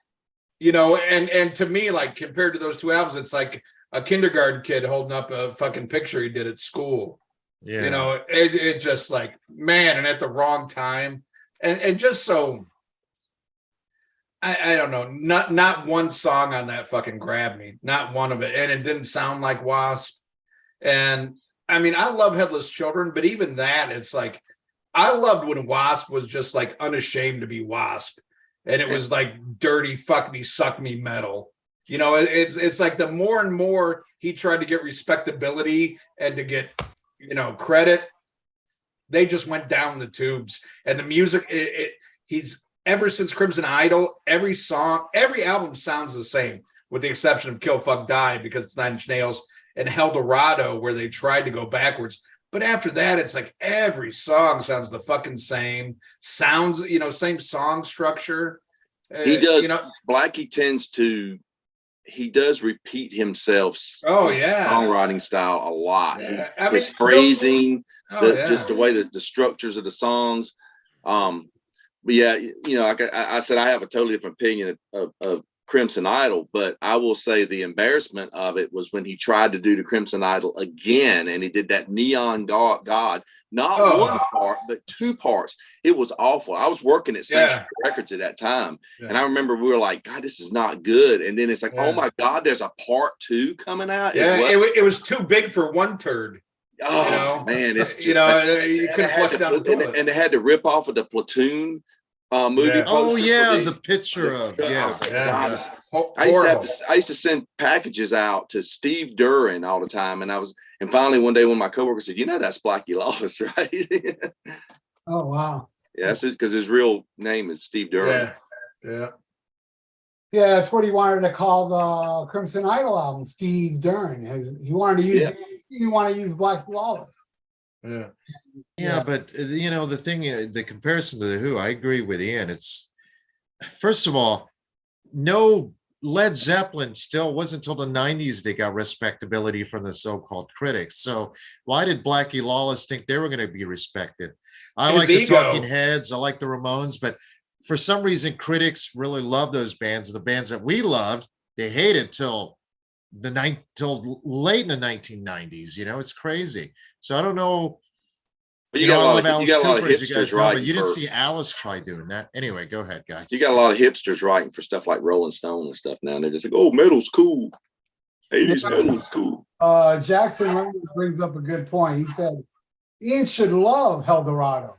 C: And to me, like compared to those two albums, it's like a kindergarten kid holding up a fucking picture he did at school.
A: Yeah.
C: It just like, man, and at the wrong time. And just so I don't know, not one song on that fucking grabbed me, not one of it. And it didn't sound like W.A.S.P. And I mean, I love Headless Children, but even that, it's like, I loved when W.A.S.P. was just like unashamed to be W.A.S.P. And it was like dirty, fuck me, suck me metal. It's like the more and more he tried to get respectability and to get, credit, they just went down the tubes. And the music, he's ever since Crimson Idol, every song, every album sounds the same, with the exception of Kill Fuck Die, because it's 9 Inch Nails, and Hell Dorado, where they tried to go backwards. But after that, it's like every song sounds the fucking same. Sounds, same song structure.
F: He does. Blackie he does repeat himself.
C: Oh yeah,
F: songwriting style a lot.
C: Yeah.
F: His phrasing,
C: yeah.
F: just the way that the structures of the songs. But yeah, like I said, I have a totally different opinion of Crimson Idol, but I will say the embarrassment of it was when he tried to do the Crimson Idol again, and he did that Neon God, not one part, but 2 parts. It was awful. I was working at Sanctuary Records at that time, and I remember we were like, God, this is not good. And then it's like, oh my God, there's a part 2 coming out.
C: Yeah, it was too big for one turd.
F: Oh man, it's just,
C: you couldn't flush it down the toilet.
F: And they had to rip off of the Platoon movie.
C: Yeah.
A: Oh
F: posters
A: yeah,
F: for
A: the picture of
F: I was like,
C: yeah.
F: God, I used to send packages out to Steve Duran all the time, and finally one day when my coworker said, that's Blackie Lawless, right?
B: Oh wow.
F: Yeah, that's it, because his real name is Steve Duran.
C: Yeah.
B: Yeah, that's what he wanted to call the Crimson Idol album, Steve Duran. He wanted to use Blackie Lawless.
A: Yeah, but the thing, the comparison to the Who, I agree with Ian. It's, first of all, no, Led Zeppelin still wasn't until the 90s they got respectability from the so-called critics. So why did Blackie Lawless think they were going to be respected? I like the Talking Heads, I like the Ramones, but for some reason critics really love those bands. The bands that we loved, they hated till late in the 1990s. It's crazy. So I don't know.
F: But you got a lot of hipsters writing.
A: But you didn't see Alice try doing that. Anyway, go ahead, guys.
F: You got a lot of hipsters writing for stuff like Rolling Stone and stuff now. And they're just like, oh, metal's cool. 80s metal's cool.
B: Jackson brings up a good point. He said, Ian should love Hell Dorado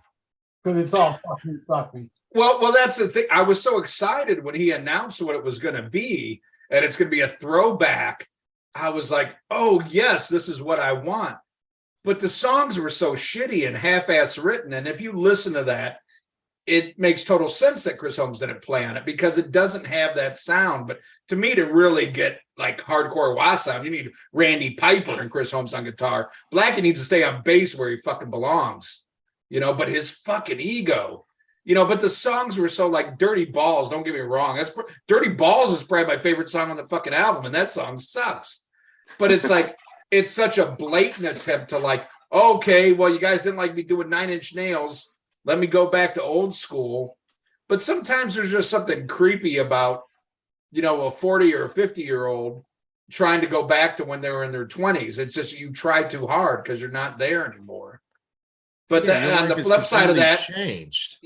B: because it's all fucking suck me.
C: Well, that's the thing. I was so excited when he announced what it was going to be, and it's going to be a throwback. I was like, oh, yes, this is what I want. But the songs were so shitty and half-ass written. And if you listen to that, it makes total sense that Chris Holmes didn't play on it because it doesn't have that sound. But to me, to really get like hardcore W.A.S.P. sound, you need Randy Piper and Chris Holmes on guitar. Blackie needs to stay on bass where he fucking belongs, but his fucking ego, but the songs were so like Dirty Balls. Don't get me wrong. Dirty Balls is probably my favorite song on the fucking album. And that song sucks. But it's like, it's such a blatant attempt to like, okay, well, you guys didn't like me doing 9 Inch Nails. Let me go back to old school. But sometimes there's just something creepy about, a 40 or a 50-year-old trying to go back to when they were in their 20s. It's just you try too hard because you're not there anymore. But on the flip side of that,
A: changed.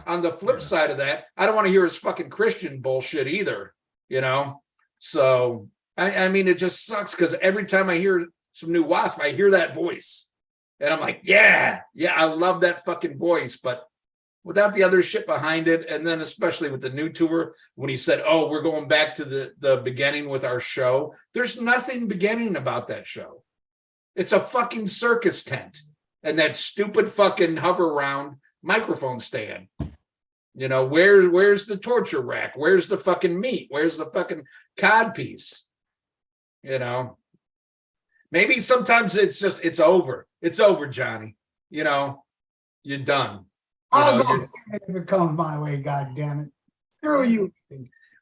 C: On the flip side of that, I don't want to hear his fucking Christian bullshit either, So I mean, it just sucks because every time I hear some new W.A.S.P, I hear that voice. And I'm like, yeah, I love that fucking voice. But without the other shit behind it, and then especially with the new tour, when he said, oh, we're going back to the beginning with our show, there's nothing beginning about that show. It's a fucking circus tent and that stupid fucking hover round microphone stand. You know, where's the torture rack? Where's the fucking meat? Where's the fucking cod piece? You know, maybe sometimes it's over. It's over, Johnny. You know, you're done.
B: I'll go see it if it comes my way, god damn it. Screw you.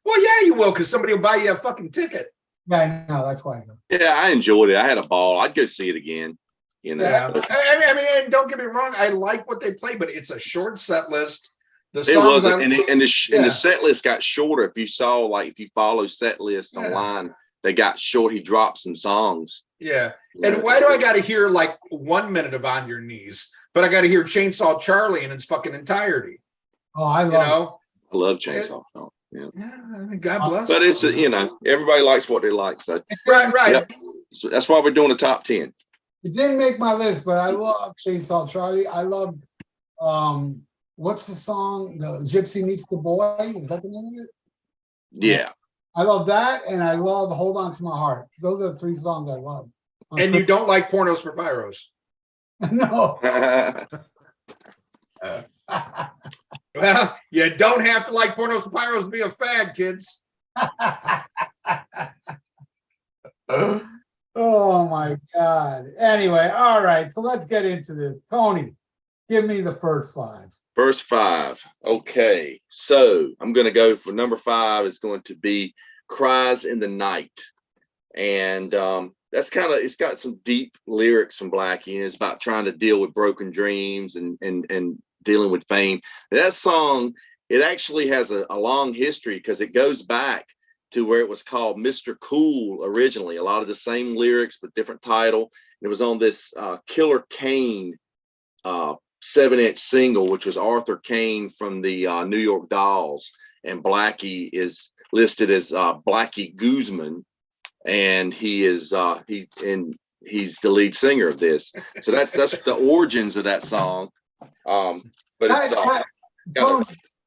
C: Well, yeah, you will, because somebody will buy you a fucking ticket.
B: Yeah, I know, that's why I go.
F: Yeah, I enjoyed it. I had a ball. I'd go see it again. You know,
C: Yeah. I mean, and don't get me wrong, I like what they play, but it's a short set list. The
F: it
C: songs
F: wasn't, and
C: Yeah.
F: the set list got shorter. If you saw, like, if you follow set list
C: Yeah.
F: online, they got short. He dropped some songs.
C: Yeah. And why do I got to hear like 1 minute of On Your Knees, but I got to hear Chainsaw Charlie in its fucking entirety?
B: Oh, I
C: You
B: love
C: know?
F: I love Chainsaw. Yeah.
C: Yeah, I mean, God bless.
F: But it's, you know, everybody likes what they like. So
C: right.
F: Yep. So that's why we're doing a top 10.
B: It didn't make my list, but I love Chainsaw Charlie. I love what's the song? The Gypsy Meets the Boy. Is that the name of it?
F: Yeah.
B: I love that, and I love Hold On to My Heart. Those are the 3 songs I love.
C: And you don't like Pornos for Pyros?
B: No.
C: Well, you don't have to like Pornos for Pyros to be a fad, kids.
B: Oh my God. Anyway, all right. So let's get into this. Tony, give me the first 5.
F: First 5. Okay. So I'm going to go for number 5 is going to be Cries in the Night. And that's kind of, it's got some deep lyrics from Blackie, and it's about trying to deal with broken dreams and dealing with fame. And that song, it actually has a long history because it goes back to where it was called Mr. Cool originally. A lot of the same lyrics, but different title. And it was on this Killer Kane 7-inch single, which was Arthur Kane from the New York Dolls. And Blackie is listed as Blackie Guzman. And he is he's the lead singer of this. So that's the origins of that song. But it's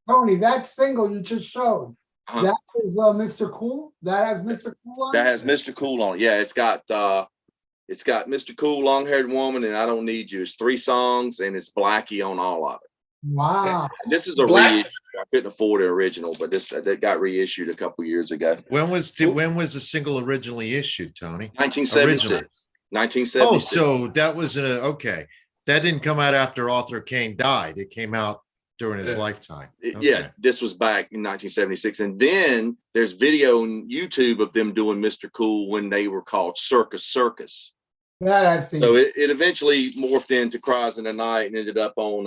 B: Tony, that single you just showed, that is Mr. Cool. That has Mr. Cool on it?
F: That has Mr. Cool on it. Yeah, it's got Mr. Cool, Long Haired Woman, and I Don't Need You. It's 3 songs, and it's Blackie on all of it.
B: Wow.
F: And this is a reissue. I couldn't afford the original, but that got reissued a couple years ago.
A: When was the single originally issued, Tony?
F: 1976.
A: Originally.
F: 1976.
A: Oh, so that was okay. That didn't come out after Arthur Kane died. It came out during his lifetime. Okay.
F: Yeah, this was back in 1976. And then there's video on YouTube of them doing Mr. Cool when they were called Circus Circus.
B: That I've seen.
F: So it eventually morphed into Cries in the Night and ended up on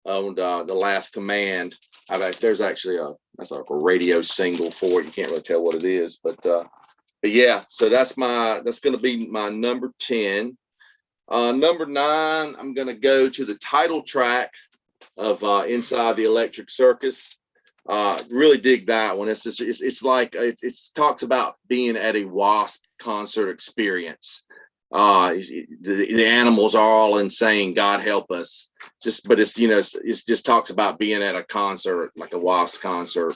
F: The Last Command. There's actually that's like a radio single for it. You can't really tell what it is, but yeah. So that's going to be my number 10. Number 9, I'm going to go to the title track of Inside the Electric Circus. Really dig that one. It's like it talks about being at a W.A.S.P concert experience. The animals are all insane. God help us. But it's just talks about being at a concert, like a W.A.S.P concert.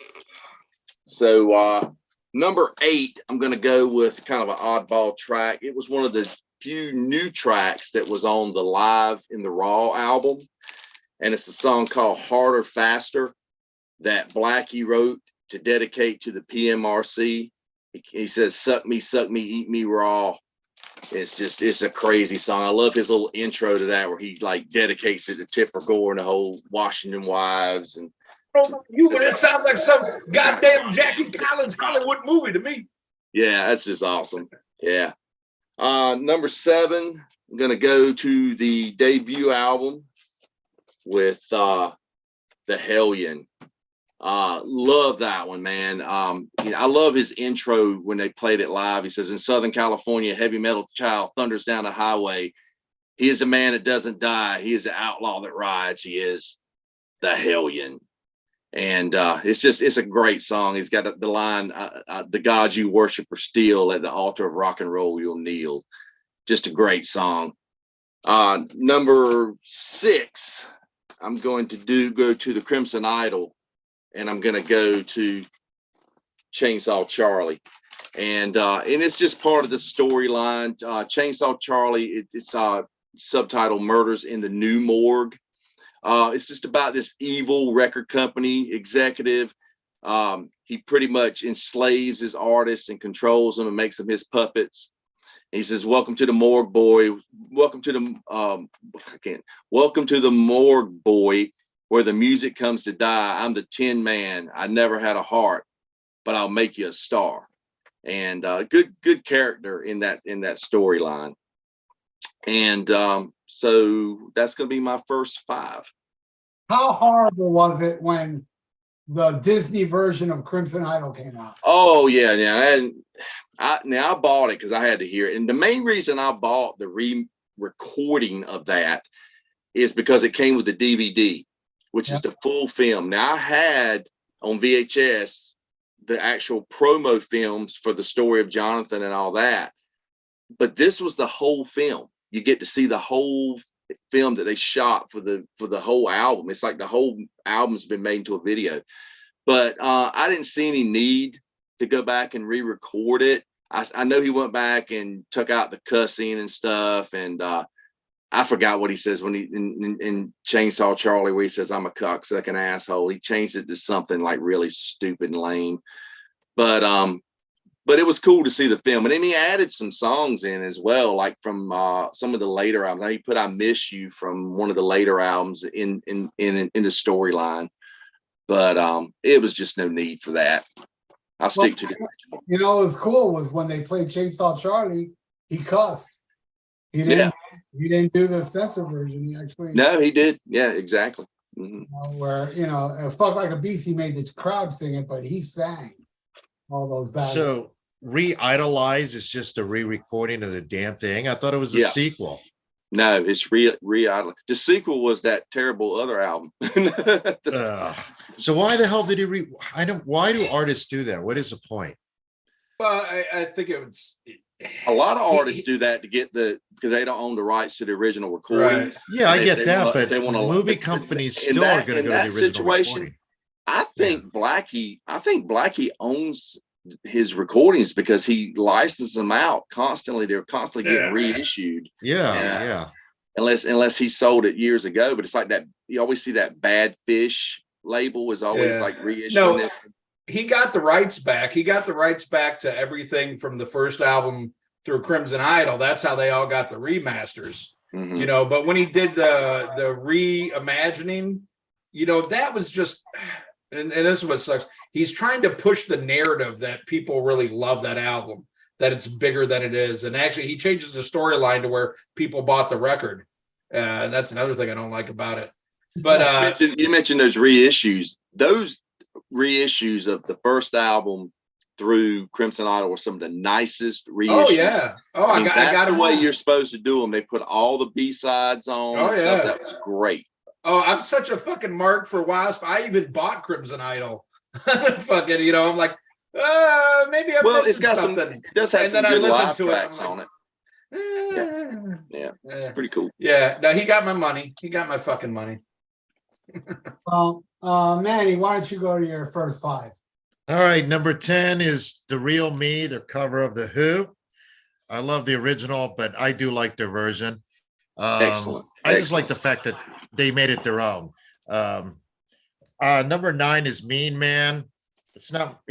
F: So number 8, I'm going to go with kind of an oddball track. It was one of the few new tracks that was on the Live in the Raw album. And it's a song called Harder, Faster that Blackie wrote to dedicate to the PMRC. He says, suck me, eat me raw. It's a crazy song. I love his little intro to that where he like dedicates it to Tipper Gore and the whole Washington Wives. And
C: it sounds like some goddamn Jackie Collins Hollywood movie to me.
F: Yeah, that's just awesome. Yeah. Number 7, I'm going to go to the debut album with The Hellion. Love that one, man. I love his intro when they played it live. He says, in Southern California, heavy metal child thunders down the highway. He is a man that doesn't die. He is the outlaw that rides. He is the Hellion. And it's a great song. He's got the line, the gods you worship are still at the altar of rock and roll, you'll kneel. Just a great song. Number 6, I'm going to go to the Crimson Idol, and I'm going to go to Chainsaw Charlie. and it's just part of the storyline. Chainsaw Charlie, it's subtitled "Murders in the New Morgue." It's just about this evil record company executive. He pretty much enslaves his artists and controls them and makes them his puppets. He says, "Welcome to the morgue, boy. Welcome to the morgue, boy, where the music comes to die. I'm the Tin Man. I never had a heart, but I'll make you a star." And good character in that storyline. And so that's going to be my first 5.
B: How horrible was it when the Disney version of Crimson Idol came out?
F: Oh yeah, and I bought it because I had to hear it. And the main reason I bought the re-recording of that is because it came with the DVD, which is the full film. Now I had on VHS the actual promo films for the story of Jonathan and all that, but this was the whole film. You get to see the whole film that they shot for the whole album. It's like the whole album's been made into a video. But I didn't see any need to go back and re-record it. I know he went back and took out the cussing and stuff, and I forgot what he says when he in Chainsaw Charlie, where he says, "I'm a cocksucking asshole." He changed it to something like really stupid and lame. But it was cool to see the film, and then he added some songs in as well, like from some of the later albums. He put "I Miss You" from one of the later albums in the storyline. But it was just no need for that. I'll stick to the original.
B: You know, what was cool was when they played Chainsaw Charlie, he cussed. He didn't do the censored version. He actually
F: he did. Yeah, exactly.
B: Where Fuck Like a Beast, he made the crowd sing it, but he sang all those bad.
A: So Re-Idolize is just a re-recording of the damn thing. I thought it was a sequel.
F: No, it's Re-Idolize. The sequel was that terrible other album.
A: So why the hell did he why do artists do that? What is the point?
C: Well, I think it was
F: a lot of artists do that to get because they don't own the rights to the original recording.
A: Right. Yeah, I get that, but movie companies still are going to go to the original situation. Recording.
F: I think Blackie owns his recordings because he licenses them out constantly. They're constantly getting reissued.
A: Yeah.
F: Unless he sold it years ago, but it's like that. You always see that Bad Fish label is always like reissuing it.
C: He got the rights back. He got the rights back to everything from the first album through Crimson Idol. That's how they all got the remasters. Mm-hmm. But when he did the reimagining, that was just, and this is what sucks. He's trying to push the narrative that people really love that album, that it's bigger than it is. And actually, he changes the storyline to where people bought the record. And that's another thing I don't like about it. But
F: you mentioned those reissues. Those reissues of the first album through Crimson Idol were some of the nicest reissues.
C: Oh yeah. Oh, I got
F: the way you're supposed to do them. They put all the B-sides on.
C: Oh yeah,
F: that was great.
C: Oh, I'm such a fucking mark for W.A.S.P. I even bought Crimson Idol. Fucking, I'm like, maybe I'm missing something.
F: It does have some good live tracks on it. Yeah, it's pretty cool.
C: Yeah, no, he got my money. He got my fucking money.
B: Well, Manny, why don't you go to your first 5?
A: All right, number 10 is The Real Me, their cover of The Who. I love the original, but I do like their version.
F: Excellent.
A: I just like the fact that they made it their own. Number 9 is Mean Man. It's not,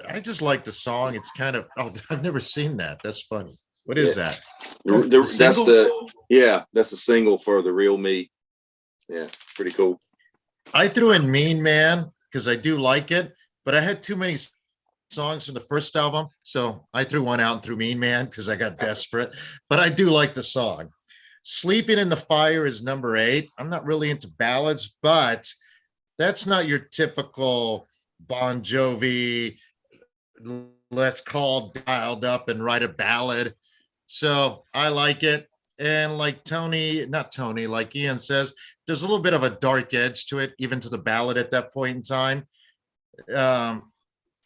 A: I just like the song. It's kind of, I've never seen that. That's funny. What is that?
F: That's the single for The Real Me. Yeah, pretty cool.
A: I threw in Mean Man because I do like it, but I had too many songs from the first album. So I threw one out and threw Mean Man because I got desperate, but I do like the song. Sleeping in the Fire is number 8. I'm not really into ballads, but that's not your typical Bon Jovi, let's call dialed up and write a ballad. So I like it. And like like Ian says, there's a little bit of a dark edge to it, even to the ballad at that point in time. And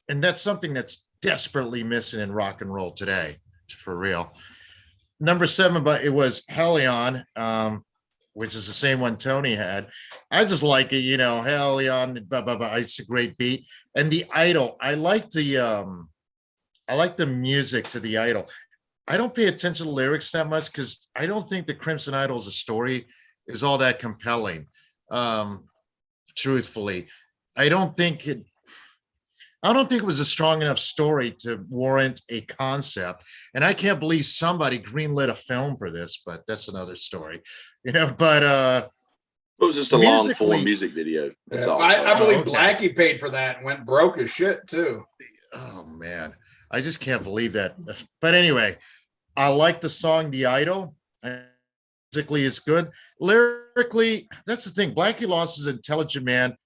A: that's something that's desperately missing in rock and roll today, for real. Number 7, but it was Hellion, which is the same one Tony had. I just like it, Hellion, blah, blah, blah. It's a great beat. And the Idol, I like the I like the music to the Idol. I don't pay attention to lyrics that much because I don't think the Crimson Idol's story is all that compelling. Truthfully, I don't think it. I don't think it was a strong enough story to warrant a concept. And I can't believe somebody greenlit a film for this, but that's another story, but
F: It was just a long form
A: musically-
F: music video. That's
C: Yeah,
F: all.
C: I believe
A: okay.
C: Blackie paid for that and went broke as shit too.
A: oh man, I just can't believe that. But anyway, I like the song The Idol. Musically is good. Lyrically, that's the thing. Blackie Lost is an intelligent man.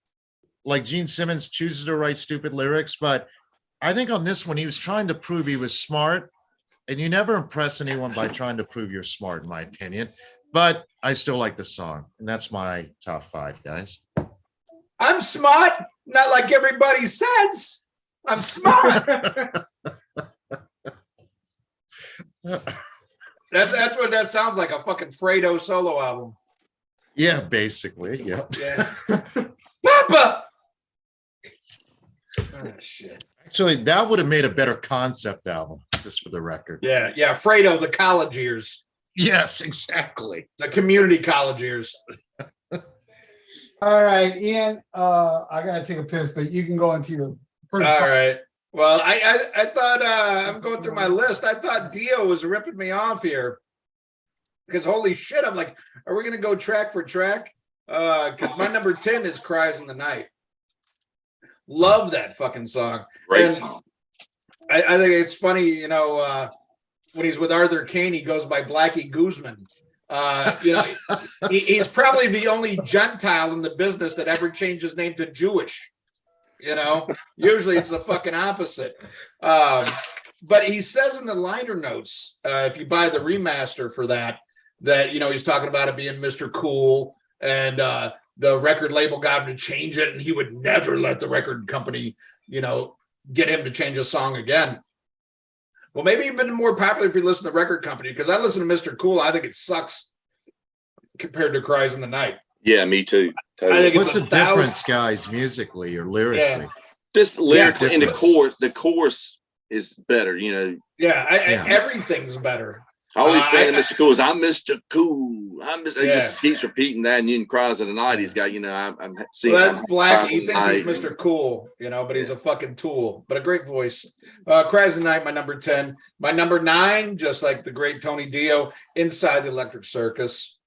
A: Like Gene Simmons chooses to write stupid lyrics, but I think on this one, he was trying to prove he was smart. And you never impress anyone by trying to prove you're smart, in my opinion. But I still like the song. And that's my top 5, guys.
C: I'm smart, not like everybody says. I'm smart. That's what that sounds like, a fucking Fredo solo album.
A: Yeah, basically. Yep.
C: Yeah. Papa. Oh, shit.
A: Actually, that would have made a better concept album, just for the record.
C: Yeah, Fredo, the college years,
A: Yes, exactly.
C: the community college years.
B: All right, Ian, I gotta take a piss, but you can go into your first.
C: All right. Well, I thought I'm going through my list. I thought Dio was ripping me off here because holy shit, I'm like, are we gonna go track for track? Because my number 10 is "Cries in the Night." Love that fucking song.
F: Great
C: And
F: song.
C: I think it's funny, when he's with Arthur Kane, he goes by Blackie Guzman. He's probably the only Gentile in the business that ever changed his name to Jewish. Usually it's the fucking opposite. But he says in the liner notes, if you buy the remaster for that he's talking about it being Mr. Cool, and the record label got him to change it, and he would never let the record company, get him to change a song again. Well, maybe he'd been more popular if you listen to the record company, because I listen to Mr. Cool. I think it sucks compared to Cries in the Night.
F: Yeah, me too.
C: I
F: Totally.
C: think
A: What's
C: it's
A: the difference, guys, musically or lyrically?
F: Just lyrically, and
A: difference.
F: the chorus is better.
C: Yeah,
A: Yeah.
C: everything's better.
F: All he's saying
C: I-
F: to Mr. Cool is, "I'm Mr. Cool." He
C: Yeah.
F: just keeps repeating that, and in Cries of the Night, he's got, I'm seeing.
C: Well, that's
F: I'm
C: Black.
F: Cries
C: He
F: of the
C: thinks he's
F: Night.
C: Mr. Cool, but he's a fucking tool. But a great voice. Cries of the Night, my number 10. My number 9, just like the great Tony Dio, Inside the Electric Circus.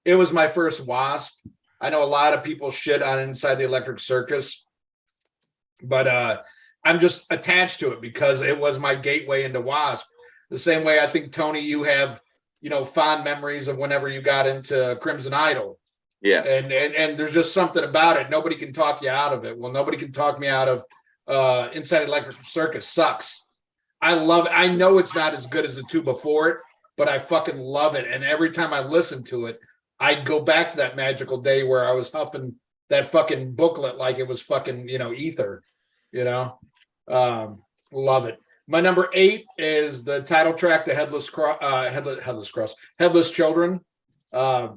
C: It was my first W.A.S.P. I know a lot of people shit on Inside the Electric Circus, but I'm just attached to it because it was my gateway into W.A.S.P. The same way I think, Tony, you have, fond memories of whenever you got into Crimson Idol.
F: Yeah,
C: And there's just something about it. Nobody can talk you out of it. Well, nobody can talk me out of Inside the Electric Circus. Sucks. I love it. I know it's not as good as the 2 before it, but I fucking love it. And every time I listen to it, I go back to that magical day where I was huffing that fucking booklet like it was fucking, ether, love it. My number 8 is the title track to Headless Children. I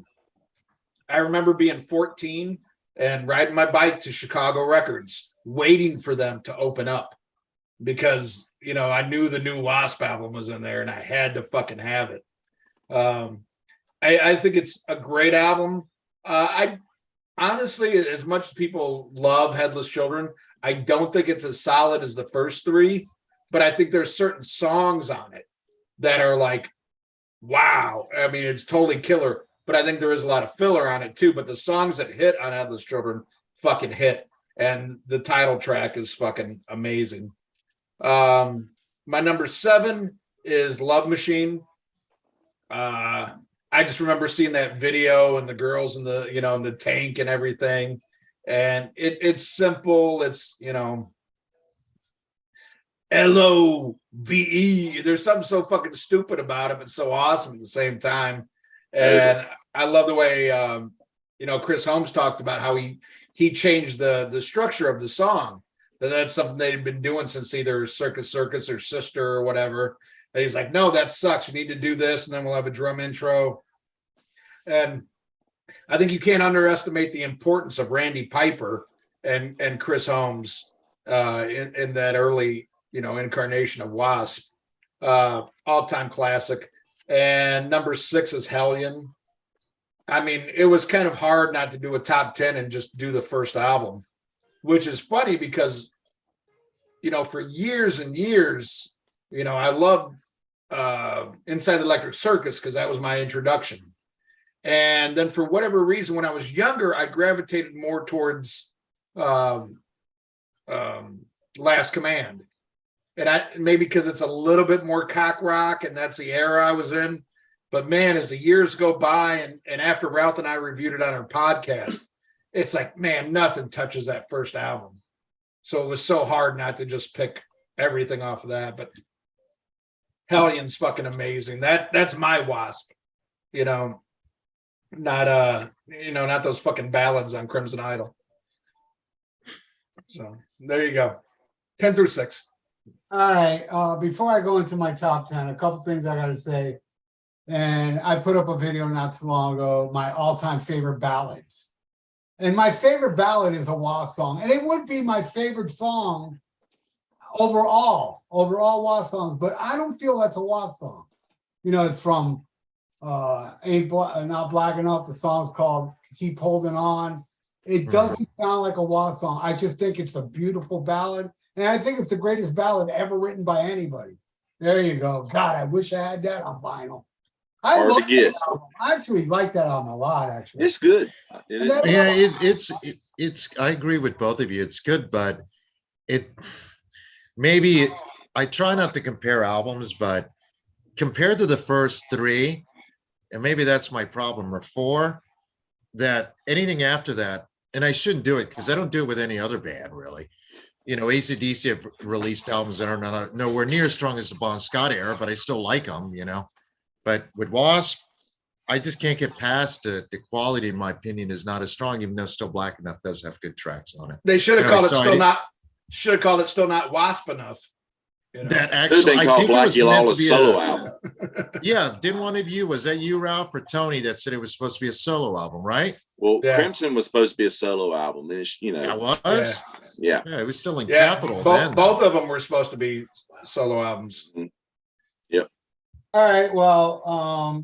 C: remember being 14 and riding my bike to Chicago Records, waiting for them to open up because, I knew the new W.A.S.P. album was in there and I had to fucking have it. I think it's a great album. I honestly, as much as people love Headless Children, I don't think it's as solid as the first 3, but I think there's certain songs on it that are like, wow. I mean, it's totally killer, but I think there is a lot of filler on it too. But the songs that hit on Headless Children fucking hit. And the title track is fucking amazing. My number 7 is Love Machine. I just remember seeing that video and the girls in the, in the tank and everything. And it's simple. It's, LOVE. There's something so fucking stupid about it, but so awesome at the same time. And I love the way, Chris Holmes talked about how he changed the structure of the song. That's something they'd been doing since either Circus Circus or Sister or whatever. And he's like, no, that sucks. You need to do this, and then we'll have a drum intro. And I think you can't underestimate the importance of Randy Piper and Chris Holmes in that early incarnation of W.A.S.P. All-time classic. And number 6 is Hellion. I mean, it was kind of hard not to do a top 10 and just do the first album, which is funny because, for years and years, I loved Inside the Electric Circus because that was my introduction. And then for whatever reason, when I was younger, I gravitated more towards Last Command. And maybe because it's a little bit more cock rock and that's the era I was in. But man, as the years go by and after Ralph and I reviewed it on our podcast, it's like, man, nothing touches that first album. So it was so hard not to just pick everything off of that. But Hellion's fucking amazing. That's my W.A.S.P. Not not those fucking ballads on Crimson Idol. So there you go. 10 through 6.
B: All right. Before I go into my top 10, a couple things I got to say. And I put up a video not too long ago, my all-time favorite ballads. And my favorite ballad is a W.A.S.P. song. And it would be my favorite song overall W.A.S.P. songs, but I don't feel that's a W.A.S.P. song. It's from Not Black Enough. The song's called Keep Holding On. It doesn't sound like a W.A.S.P. song. I just think it's a beautiful ballad. And I think it's the greatest ballad ever written by anybody. There you go. God, I wish I had that on vinyl. I
F: Hard
B: love
F: to get.
B: that album. I actually like that album a lot, actually.
F: It's good. It is.
A: Yeah, it's. I agree with both of you. It's good, but I try not to compare albums, but compared to the first 3, and maybe that's my problem, or 4, that anything after that, and I shouldn't do it because I don't do it with any other band really. AC/DC have released albums that are nowhere near as strong as the Bon Scott era, but I still like them. But with W.A.S.P., I just can't get past the quality, in my opinion, is not as strong, even though Still Black Enough does have good tracks on it.
C: They should have called it
A: so
C: Still Not W.A.S.P. enough.
A: That
F: Should
A: actually,
F: have
A: I
F: been called
A: think it
F: Black
A: was meant to
F: Lawless
A: be
F: solo album.
A: Yeah, didn't one of you, was that you, Ralph, or Tony, that said it was supposed to be a solo album, right?
F: Well,
C: Yeah.
F: Crimson was supposed to be a solo album. And
A: That was?
F: Yeah.
A: Yeah, it was still in
C: Yeah,
A: Capitol then.
C: both of them were supposed to be solo albums.
F: Yep.
B: All right. Well,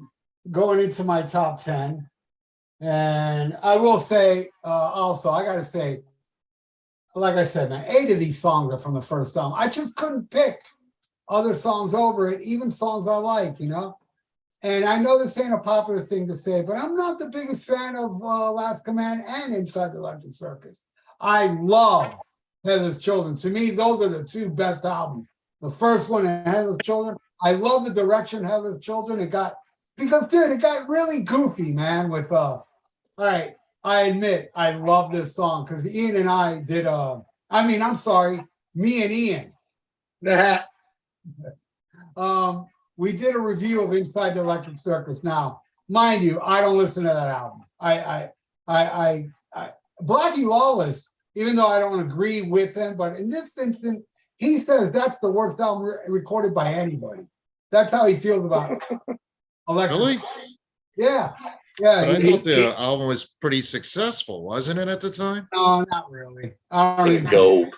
B: going into my top 10. And I will say, also, I got to say, like I said, man, 8 of these songs are from the first album. I just couldn't pick other songs over it, even songs I like, And I know this ain't a popular thing to say, but I'm not the biggest fan of Last Command and Inside the Electric Circus. I love Headless Children. To me, those are the 2 best albums. The first one, Headless Children. I love the direction Headless Children. It got really goofy, man, with all right. I admit I love this song because Ian and I did me and Ian. We did a review of Inside the Electric Circus. Now, mind you, I don't listen to that album. I Blackie Lawless, even though I don't agree with him, but in this instance, he says that's the worst album recorded by anybody. That's how he feels about Electric.
A: Really?
B: Yeah.
A: But I
B: Yeah.
A: thought the album was pretty successful, wasn't it, at the time?
B: No, not really. I don't even
F: Gold.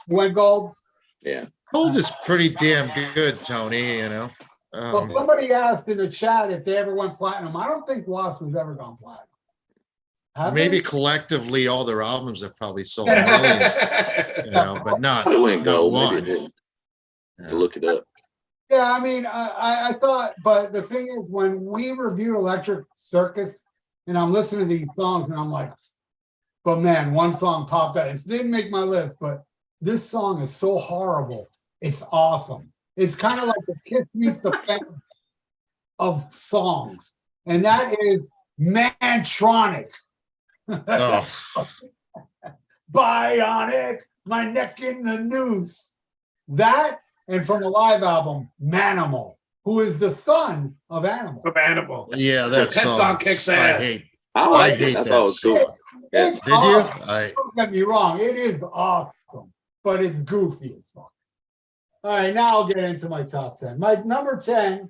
B: Went gold.
F: Yeah.
A: Gold is pretty damn good, Tony,
B: Well, somebody asked in the chat if they ever went platinum. I don't think W.A.S.P. has ever gone platinum. Have
A: maybe
B: they?
A: collectively all their albums have probably sold millions, but not,
F: It went
A: not
F: gold.
A: one.
F: Maybe it didn't.
A: Yeah.
F: Look it up.
B: Yeah, I mean, I thought, but the thing is, when we reviewed Electric Circus, and I'm listening to these songs, and I'm like, but man, one song popped out. It didn't make my list, but this song is so horrible. It's awesome. It's kind of like the Kiss meets the fan of songs, and that is Mantronic.
A: Oh,
B: Bionic, my neck in the noose. That, and from a live album, Manimal, who is the son of Animal.
C: Of Animal.
A: yeah,
C: That
A: that
C: song
A: song
C: kicks
A: I
C: ass.
A: hate.
F: I
A: I
F: like
A: hate
F: it. I
A: that
F: thought it was
A: song.
F: cool. Yeah.
B: It's
A: Did you?
B: awesome. Don't get me wrong, it is awesome, but it's goofy as fuck. All right, now I'll get into my top 10. My number 10,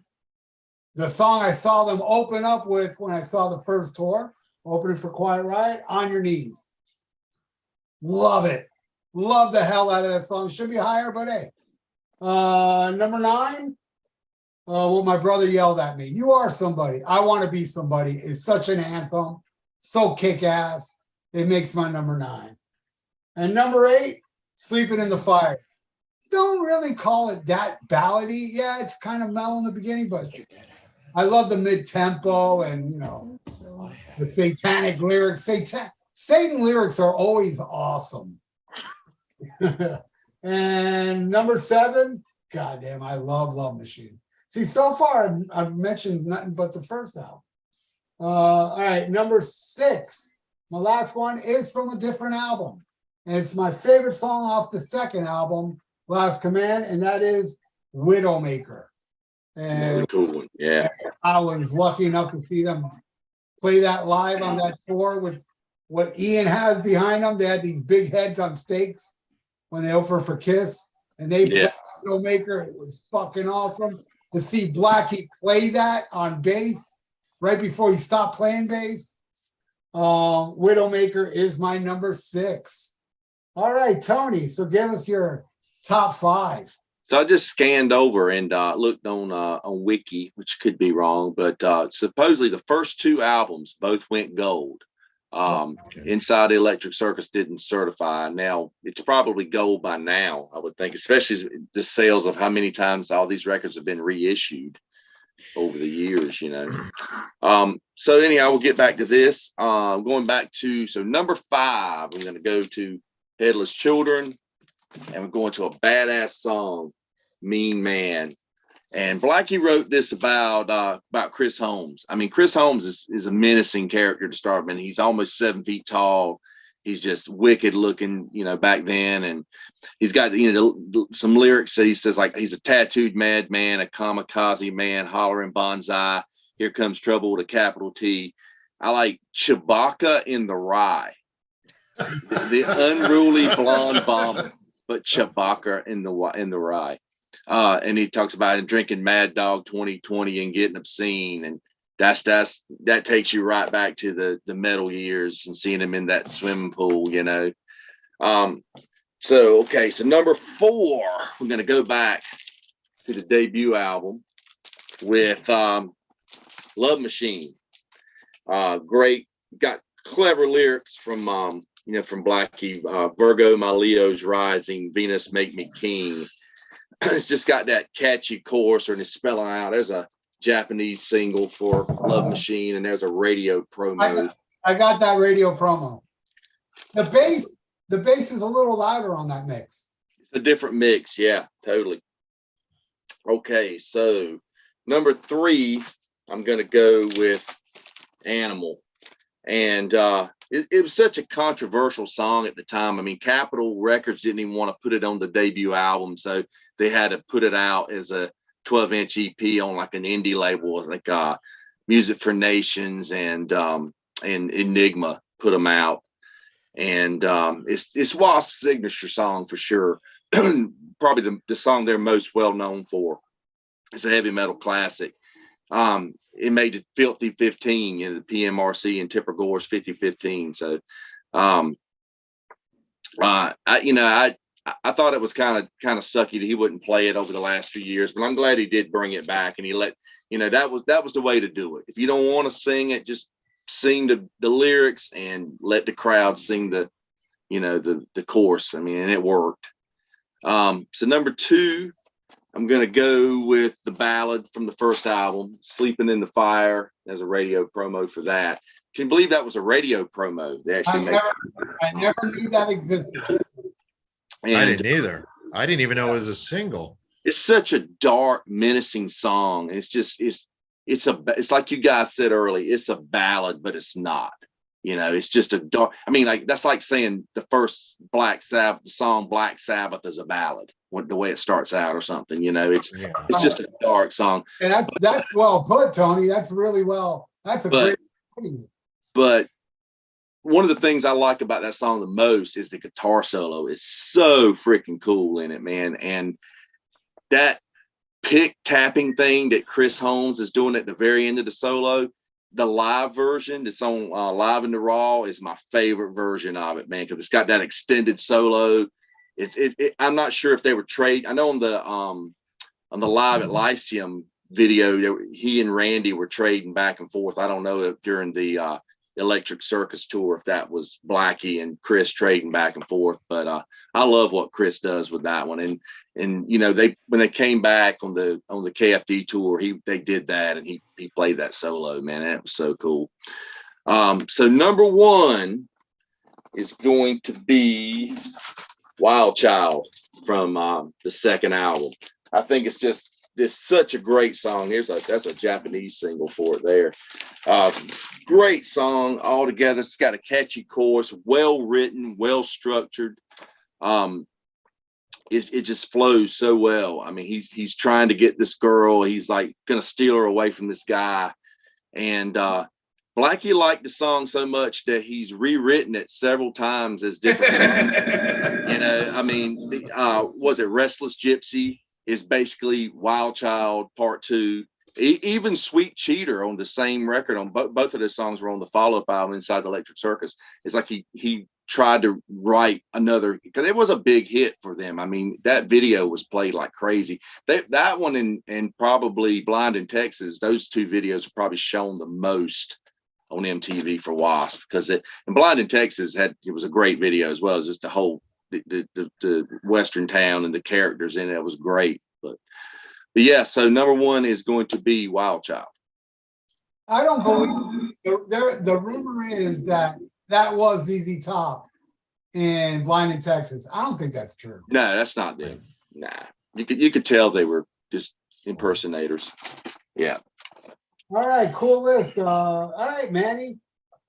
B: the song I saw them open up with when I saw the first tour, opening for Quiet Riot, On Your Knees. Love it. Love the hell out of that song. Should be higher, but hey, Number 9. Well, my brother yelled at me. You are somebody. I want to be somebody. Is such an anthem. So kick ass. It makes my number 9. And number 8, Sleeping in the Fire. Don't really call it that ballady. Yeah, it's kind of mellow in the beginning, but I love the mid-tempo and, you know, the satanic lyrics. Satan lyrics are always awesome. And number 7, goddamn, I love Love Machine. See, so far I've mentioned nothing but the first album. All right, number 6. My last one is from a different album. And it's my favorite song off the second album, Last Command, and that is Widowmaker. And
F: Cool one. Yeah.
B: I was lucky enough to see them play that live on that tour with what Ian has behind them. They had these big heads on stakes when they opened for Kiss, and they played Widowmaker. It was fucking awesome to see Blackie play that on bass right before he stopped playing bass. Widowmaker is my number 6. All right, Tony. So give us your top 5.
F: So I just scanned over and looked on Wiki, which could be wrong, but supposedly the first 2 albums both went gold. Inside the Electric Circus didn't certify. Now it's probably gold by now, I would think, especially the sales of how many times all these records have been reissued over the years, you know. So anyhow, we'll get back to this. Going back to number 5, I'm going to go to Headless Children, and we're going to a badass song, Mean Man. And Blackie wrote this about Chris Holmes. I mean, Chris Holmes is a menacing character to start with. He's almost 7 feet tall. He's just wicked looking, you know, back then. And he's got, you know, some lyrics that he says, like, he's a tattooed madman, a kamikaze man, hollering bonsai. Here comes trouble with a capital T. I like Chewbacca in the Rye. The unruly blonde bomber, but Chewbacca in the Rye. And he talks about him drinking Mad Dog 2020 and getting obscene, and that takes you right back to the metal years and seeing him in that swimming pool, you know. So number 4, we're gonna go back to the debut album with Love Machine. Great, got clever lyrics from from Blackie. Virgo, my Leo's rising, Venus make me king. It's just got that catchy chorus, and it's spelling out. There's a Japanese single for Love Machine, and there's a radio promo.
B: I got that radio promo. The bass is a little louder on that mix.
F: It's a different mix, yeah, totally. Okay, so number 3, I'm gonna go with Animal. And it was such a controversial song at the time. I mean, Capitol Records didn't even want to put it on the debut album, so they had to put it out as a 12-inch EP on like an indie label, like Music for Nations and Enigma put them out. And it's W.A.S.P's signature song for sure. Probably the song they're most well known for. It's a heavy metal classic. It made it Filthy 15, you know, the PMRC and Tipper Gore's 50-15. So, I thought it was kind of sucky that he wouldn't play it over the last few years, but I'm glad he did bring it back, and he let, you know, that was the way to do it. If you don't want to sing it, just sing the lyrics and let the crowd sing the chorus. I mean, and it worked. So number 2, I'm going to go with the ballad from the first album, Sleeping in the Fire. There's a radio promo for that. Can you believe that was a radio promo? They actually
B: I never knew that existed.
A: And I didn't either. I didn't even know it was a single.
F: It's such a dark, menacing song. It's like you guys said earlier, it's a ballad, but it's not. You know, it's just a dark. I mean, like that's like saying the first Black Sabbath, the song Black Sabbath is a ballad, the way it starts out or something. You know, it's just a dark song.
B: And that's well put, Tony. That's really well. That's a great.
F: But one of the things I like about that song the most is the guitar solo. It's so freaking cool in it, man. And that pick tapping thing that Chris Holmes is doing at the very end of the solo, the live version that's on Live in the Raw is my favorite version of it, man, because it's got that extended solo. I'm not sure if they were trade. I know on the Live at Lyceum video, he and Randy were trading back and forth. I don't know if during the Electric Circus tour if that was Blackie and Chris trading back and forth, but I love what Chris does with that one. And you know, when they came back on the KFD tour, they did that, and he played that solo, man. That was so cool. So number 1 is going to be Wild Child from the second album. I think it's just such a great song. That's a Japanese single for it there. Great song altogether. It's got a catchy chorus, well written, well structured. It just flows so well. I mean, he's trying to get this girl. He's like gonna steal her away from this guy, and Blackie liked the song so much that he's rewritten it several times as different songs. You know, I mean, was it Restless Gypsy is basically Wild Child Part 2. Even Sweet Cheater on the same record, on both of those songs were on the follow-up album Inside the Electric Circus. It's like he tried to write another, because it was a big hit for them. I mean, that video was played like crazy. That one and probably Blind in Texas, those 2 videos are probably shown the most on MTV for W.A.S.P. because and Blind in Texas it was a great video, as well as just the whole the Western town and the characters in it. It was great. But yeah, so number 1 is going to be Wild Child.
B: I don't believe the rumor is that was ZZ Top in Blind in Texas. I don't think that's true.
F: No, that's not them. Nah, you could tell they were just impersonators. Yeah.
B: All right, cool list. All right, Manny.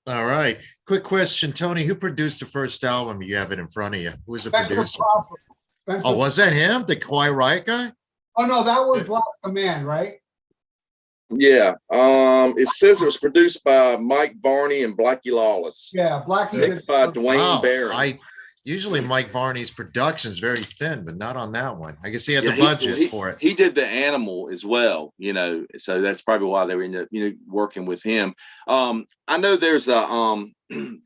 A: All right. Quick question, Tony. Who produced the first album? You have it in front of you. Who was the
B: Spencer
A: producer?
B: Crawford. Spencer-
A: Oh, was that him? The Quiet Riot guy?
B: Oh no, that was Last Command, right?
F: Yeah. It says it was produced by Mike Varney and Blackie Lawless.
B: Yeah, Blackie
F: Mixed
B: did.
F: by Dwayne
A: Wow.
F: Barron.
A: Usually Mike Varney's production is very thin, but not on that one. I guess he had
F: Yeah,
A: the budget for it.
F: He did the Animal as well, you know, so that's probably why they were working with him. I know there's a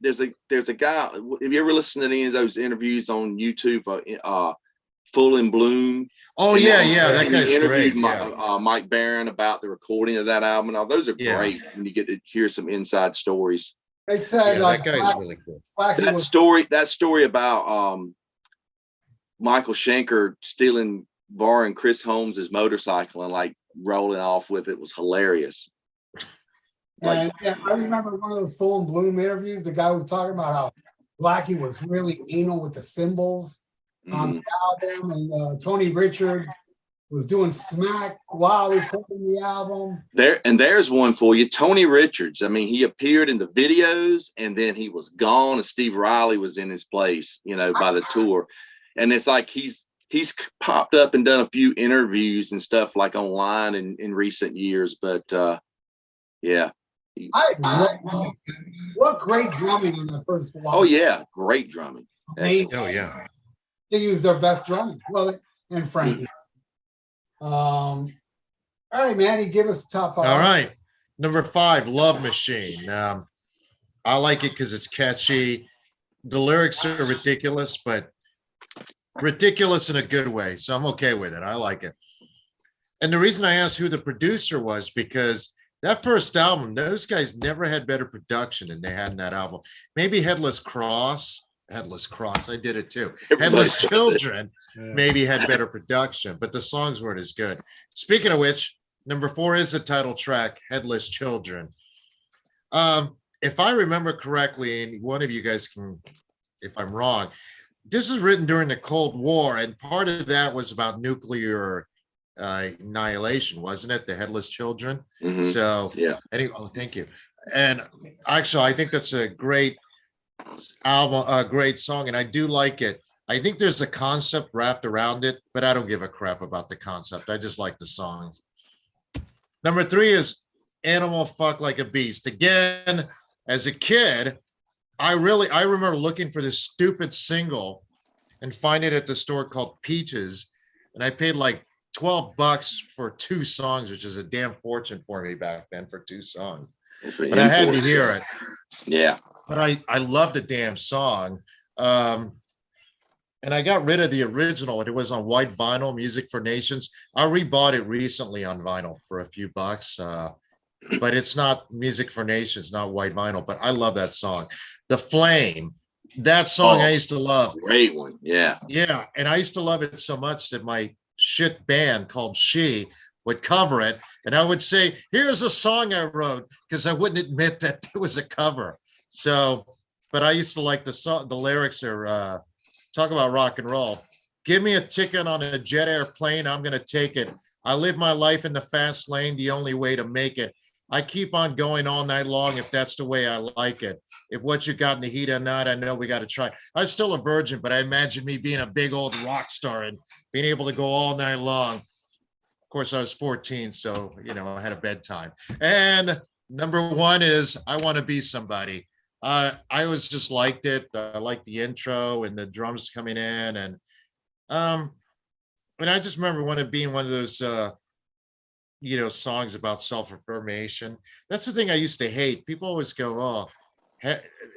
F: there's a guy. Have you ever listened to any of those interviews on YouTube? Full in Bloom.
A: Oh, yeah, that
F: he
A: guy's
F: interviewed
A: great.
F: Mike Barron about the recording of that album. Now, those are
A: Yeah.
F: great when you get to hear some inside stories.
B: They said
A: Yeah, that guy's really cool.
B: Blackie
F: That story about Michael Schenker stealing, borrowing Chris Holmes's motorcycle and like rolling off with it was hilarious.
B: And yeah, I remember one of those Full and Bloom interviews. The guy was talking about how Blackie was really anal with the cymbals on the album, and Tony Richards was doing smack while recording the album.
F: There's one for you. Tony Richards. I mean, he appeared in the videos and then he was gone, and Steve Riley was in his place, you know, by the tour. And it's like he's popped up and done a few interviews and stuff like online in recent years. But yeah.
B: What great drumming on the first one.
F: Oh yeah, great drumming.
B: Amazing.
A: Oh, yeah.
B: They used their best drumming. Well, and Frankie. All right, Manny, give us top 5.
A: All right. Number 5, Love Machine. I like it because it's catchy. The lyrics are ridiculous, but ridiculous in a good way. So I'm okay with it. I like it. And the reason I asked who the producer was, because that first album, those guys never had better production than they had in that album. Maybe Headless Cross, I did it too. Headless Children maybe had better production, but the songs weren't as good. Speaking of which, number 4 is the title track, Headless Children. If I remember correctly, and one of you guys can, if I'm wrong, this is written during the Cold War, and part of that was about nuclear annihilation, wasn't it? The Headless Children.
F: Mm-hmm.
A: So
F: yeah.
A: Anyway, thank you. And actually, I think that's a great album, a great song, and I do like it. I think there's a concept wrapped around it, but I don't give a crap about the concept. I just like the songs. Number 3 is Animal Fuck Like a Beast. Again, as a kid, I remember looking for this stupid single and find it at the store called Peaches, and I paid like $12 for 2 songs, which is a damn fortune for me back then for 2 songs. But I had to hear it.
F: Yeah.
A: But I love the damn song. And and I got rid of the original. It was on white vinyl, Music for Nations. I rebought it recently on vinyl for a few bucks. But it's not Music for Nations, not white vinyl. But I love that song. The Flame, that song I used to love.
F: Great one. Yeah.
A: Yeah. And I used to love it so much that my shit band called She would cover it. And I would say, here's a song I wrote, because I wouldn't admit that it was a cover. So, but I used to like the song. The lyrics are talk about rock and roll. Give me a ticket on a jet airplane. I'm going to take it. I live my life in the fast lane, the only way to make it. I keep on going all night long if that's the way I like it. If what you got in the heat of night, I know we got to try. I was still a virgin, but I imagine me being a big old rock star and being able to go all night long. Of course, I was 14, so, you know, I had a bedtime. And number one is I Want to Be Somebody. I always just liked it. I liked the intro and the drums coming in. And I just remember being one of those, you know, songs about self-affirmation. That's the thing I used to hate. People always go, oh,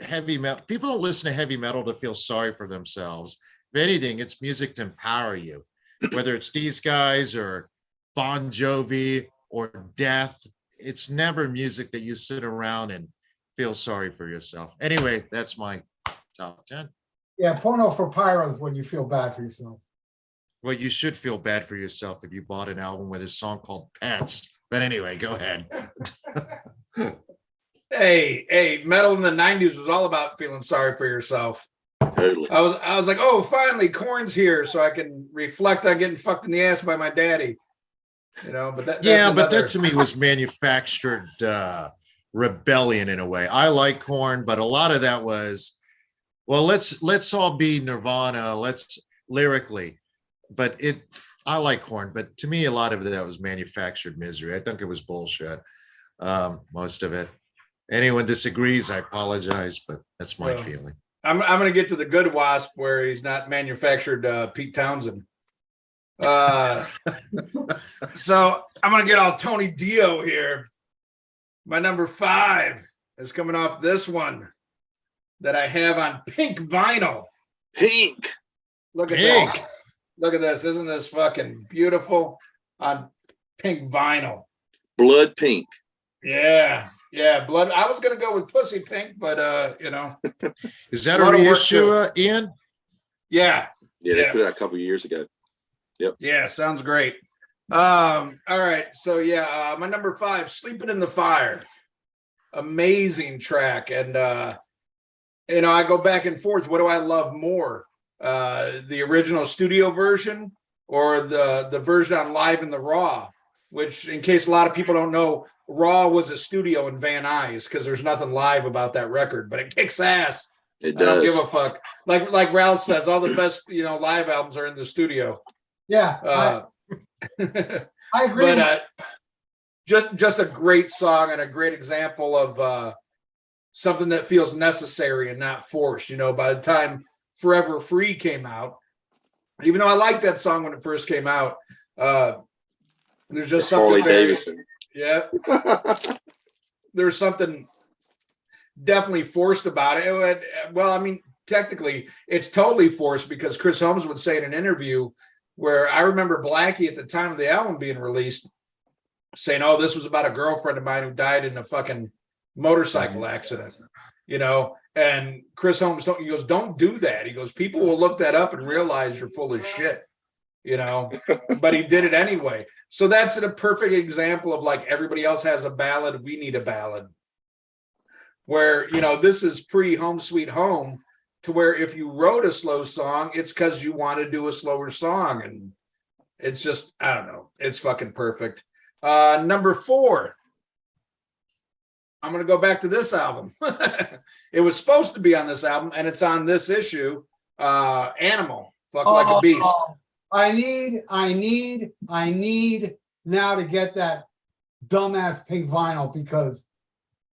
A: heavy metal. People don't listen to heavy metal to feel sorry for themselves. If anything, it's music to empower you, whether it's these guys or Bon Jovi or Death. It's never music that you sit around and feel sorry for yourself. Anyway, that's my top 10.
B: Yeah, Porno for Pyros when you feel bad for yourself.
A: Well, you should feel bad for yourself if you bought an album with a song called Pets. But anyway, go ahead.
C: Hey, metal in the 90s was all about feeling sorry for yourself.
F: Totally.
C: I was like, oh, finally Korn's here so I can reflect on getting fucked in the ass by my daddy. You know, but that
A: that to me was manufactured rebellion in a way. I like Korn, but a lot of that was, well, let's all be Nirvana, let's lyrically. But I like Korn, but to me, a lot of that was manufactured misery. I think it was bullshit, most of it. Anyone disagrees, I apologize, but that's my feeling.
C: I'm going to get to the good W.A.S.P where he's not manufactured Pete Townsend. So I'm going to get all Tony Dio here. My number 5 is coming off this one that I have on pink vinyl.
F: Pink.
C: Look at this. Look at this. Isn't this fucking beautiful on pink vinyl?
F: Blood pink.
C: Yeah. Blood. I was going to go with pussy pink, but, you know.
A: Is that a reissue, Ian?
C: Yeah.
F: Yeah, they put it out a couple of years ago. Yep.
C: Yeah, sounds great. All right. So, my number 5, Sleeping in the Fire. Amazing track. And, you know, I go back and forth. What do I love more? The original studio version or the version on Live in the Raw, which, in case a lot of people don't know, Raw was a studio in Van Nuys because there's nothing live about that record, but it kicks ass.
F: It does.
C: I don't give a fuck. Like Ralph says, all the best, you know, live albums are in the studio.
B: Yeah, I agree.
C: But just a great song and a great example of something that feels necessary and not forced. You know, by the time Forever Free came out, even though I liked that song when it first came out, there's just something very, yeah. There's something definitely forced about it. Well, I mean, technically, it's totally forced because Chris Holmes would say in an interview where I remember Blackie at the time of the album being released saying, "Oh, this was about a girlfriend of mine who died in a fucking motorcycle accident," you know. And Chris Holmes, he goes, "Don't do that." He goes, "People will look that up and realize you're full of shit," you know. But he did it anyway. So that's a perfect example of, like, everybody else has a ballad, we need a ballad. Where, you know, this is pre-Home Sweet Home, to where if you wrote a slow song, it's because you want to do a slower song. And it's just, I don't know, it's fucking perfect. Number 4. I'm going to go back to this album. It was supposed to be on this album, and it's on this issue. Animal, Fuck Like a Beast.
B: I need now to get that dumbass pink vinyl because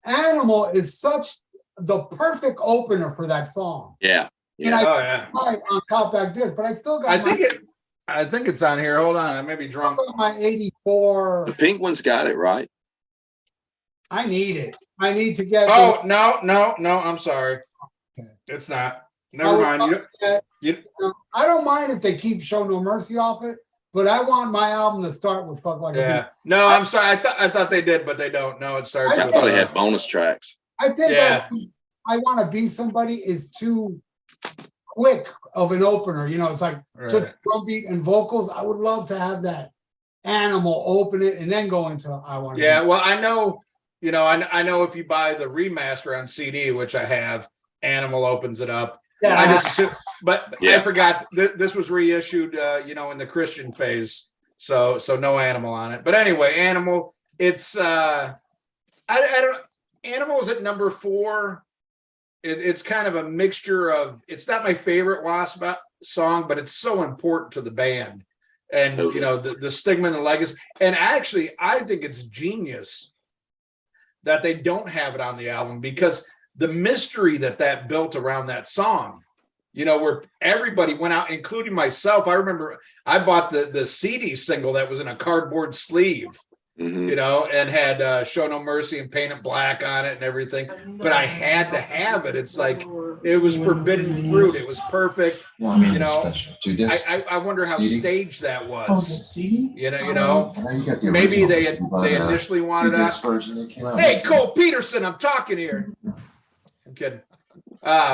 B: Animal is such the perfect opener for that song.
F: Yeah.
B: And I on Compact Disc, but I still got
C: I think it's on here. Hold on, I may be drunk.
B: My 84.
F: The pink one's got it, right?
B: I need it. I need to get
C: no, I'm sorry.
B: Okay.
C: It's not. Never
B: would
C: mind.
B: love that.
C: You,
B: I don't mind if they keep Show No Mercy off it, but I want my album to start with Fuck Like a
C: yeah.
B: Bee.
C: No, I'm sorry. I thought they did, but they don't. No, it starts
B: I
F: I
C: with.
F: thought he had bonus tracks.
B: I think
C: Yeah.
B: I Want to Be Somebody is too quick of an opener. You know, it's like just drum beat and vocals. I would love to have that Animal open it and then go into I Want to
C: Yeah,
B: Be.
C: well, I know, I know if you buy the remaster on CD, which I have, Animal opens it up.
B: Yeah,
C: I just assume, but I
F: Yeah.
C: forgot this was reissued, in the Christian phase, so no Animal on it. But anyway, Animal, it's I don't. Animal's at number 4. It's kind of a mixture of. It's not my favorite W.A.S.P song, but it's so important to the band, and the stigma and the legacy. And actually, I think it's genius that they don't have it on the album, because the mystery that built around that song, where everybody went out, including myself. I remember I bought the CD single that was in a cardboard sleeve,
F: Mhm.
C: and had Show No Mercy and Paint It Black on it and everything. But I had to have it. It's like it was forbidden fruit. It was perfect.
G: No, I mean,
C: You
G: it's
C: know,
G: special. Two discs.
C: I wonder how
G: CD?
C: staged that
G: Oh,
C: was.
G: is it CD?
C: You
G: I
C: know,
G: know you got the
C: maybe
G: original, but,
C: they initially wanted
G: two-disc
C: that.
G: version that came out.
C: Hey,
G: recently.
C: Cole Peterson, I'm talking here. I'm kidding.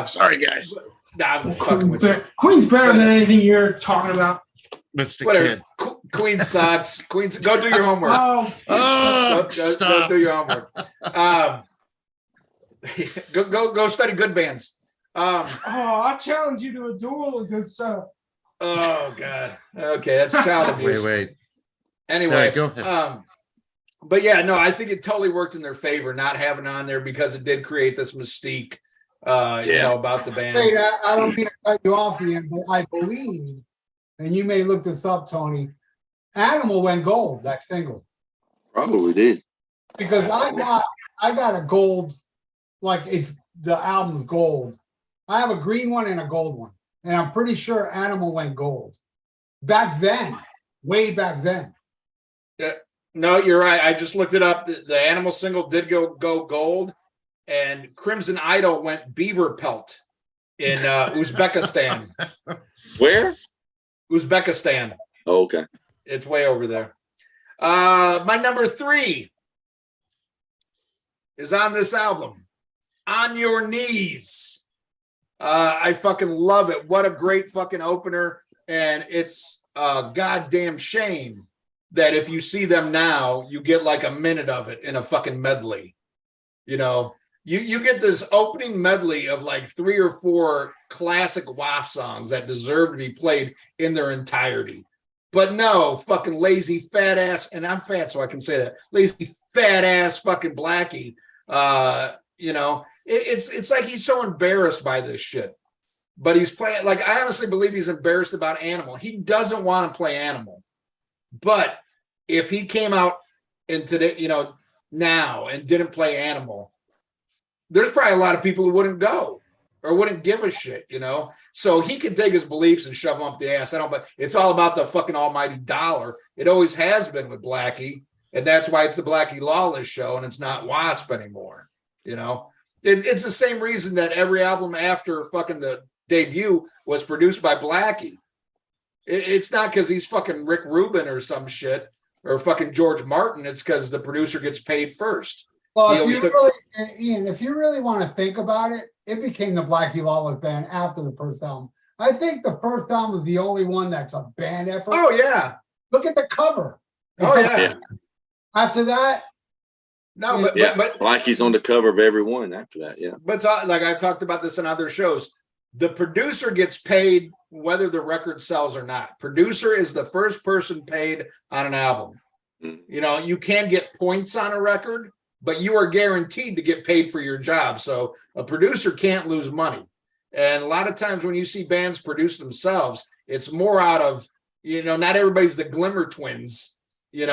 A: Sorry, guys.
C: Nah, I'm fucking
H: Queen's,
C: with you.
H: Queen's better than anything you're talking about.
A: Mr.
C: Whatever.
A: Kid.
C: Queen sucks. Queen's go do your homework.
H: Oh,
A: Oh,
C: Go
A: stop.
C: do your homework. Go study good bands.
H: I challenge you to a duel, good sir.
C: Oh God. Okay, that's child abuse.
A: Wait.
C: Anyway,
A: All right, go ahead.
C: But yeah, no, I think it totally worked in their favor not having it on there, because it did create this mystique, about the band.
B: Wait, I don't mean to cut you off again, but I believe, and you may look this up, Tony, Animal went gold, that single.
F: Probably did.
B: Because I got a gold, like it's the album's gold. I have a green one and a gold one. And I'm pretty sure Animal went gold. Back then, way back then.
C: Yeah, no, you're right. I just looked it up. The Animal single did go gold, and Crimson Idol went beaver pelt in Uzbekistan.
F: Where?
C: Uzbekistan.
F: Oh, okay.
C: It's way over there. My number 3 is on this album, On Your Knees. I fucking love it. What a great fucking opener. And it's a goddamn shame that if you see them now, you get like a minute of it in a fucking medley. You get this opening medley of like 3 or 4 classic W.A.S.P songs that deserve to be played in their entirety. But no, fucking lazy fat ass, and I'm fat, so I can say that. Lazy fat ass fucking Blackie. It's like he's so embarrassed by this shit. But he's playing, like, I honestly believe he's embarrassed about Animal. He doesn't want to play Animal. But if he came out into now and didn't play Animal, there's probably a lot of people who wouldn't go or wouldn't give a shit, So he can take his beliefs and shove them up the ass. But it's all about the fucking almighty dollar. It always has been with Blackie, and that's why it's the Blackie Lawless show, and it's not W.A.S.P anymore. It's the same reason that every album after fucking the debut was produced by Blackie. It's not because he's fucking Rick Rubin or some shit or fucking George Martin. It's because the producer gets paid first.
B: Well, Ian, if you really want to think about it, it became the Blackie Lawless Band after the first album. I think the first album is the only one that's a band effort.
C: Oh, yeah.
B: Look at the cover.
C: Oh, yeah.
B: After that.
C: No, but
F: Blackie's on the cover of every one after that. Yeah.
C: But like I've talked about this in other shows, the producer gets paid whether the record sells or not. Producer is the first person paid on an album.
F: Mm.
C: You can get points on a record, but you are guaranteed to get paid for your job. So a producer can't lose money. And a lot of times when you see bands produce themselves, it's more out of, not everybody's the Glimmer Twins. A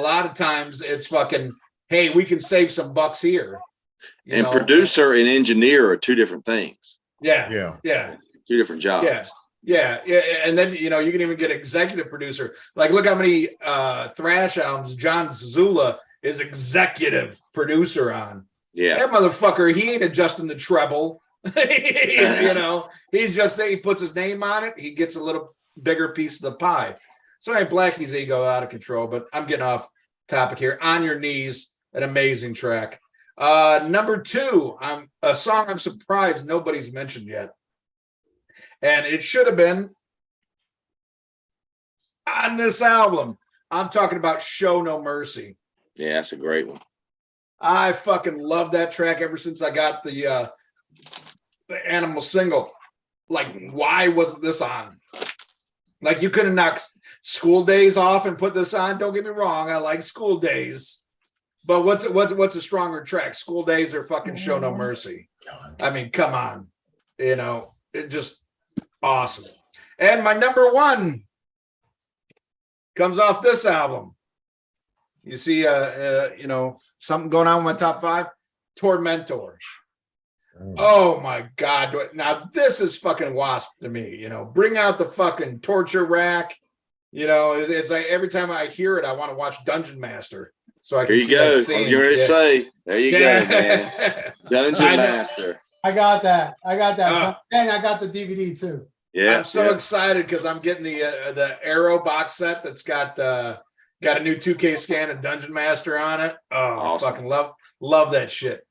C: lot of times it's fucking, hey, we can save some bucks here.
F: And producer and engineer are 2 different things.
C: Yeah.
F: 2 different jobs.
C: Yeah. And then, you can even get executive producer. Like, look how many thrash albums John Zula is executive producer on.
F: Yeah.
C: That motherfucker, he ain't adjusting the treble. You know, he's just he puts his name on it. He gets a little bigger piece of the pie. So Blackie's ego out of control, but I'm getting off topic here. On Your Knees, an amazing track. Number 2, a song I'm surprised nobody's mentioned yet. And it should have been on this album. I'm talking about Show No Mercy.
F: Yeah, that's a great one.
C: I fucking love that track ever since I got the Animal single. Like, why wasn't this on? Like, you could have knocked School Days off and put this on. Don't get me wrong, I like School Days. But what's a stronger track? School Days or fucking Show No Mercy? I mean, come on. You know, it just awesome. And my number 1 comes off this album. You see, you know, something going on with my top 5? Tormentor. Oh my God. Now this is fucking W.A.S.P to me, you know, bring out the fucking torture rack. You know, it's like every time I hear it, I want to watch Dungeon Master. So I can
F: There you go. I was getting ready to say, there you go, man. Dungeon Master.
B: I got that. And I got the DVD too.
F: Yeah.
C: I'm so excited because I'm getting the Arrow box set that's got a new 2K scan and Dungeon Master on it. Oh, awesome. Fucking love that shit.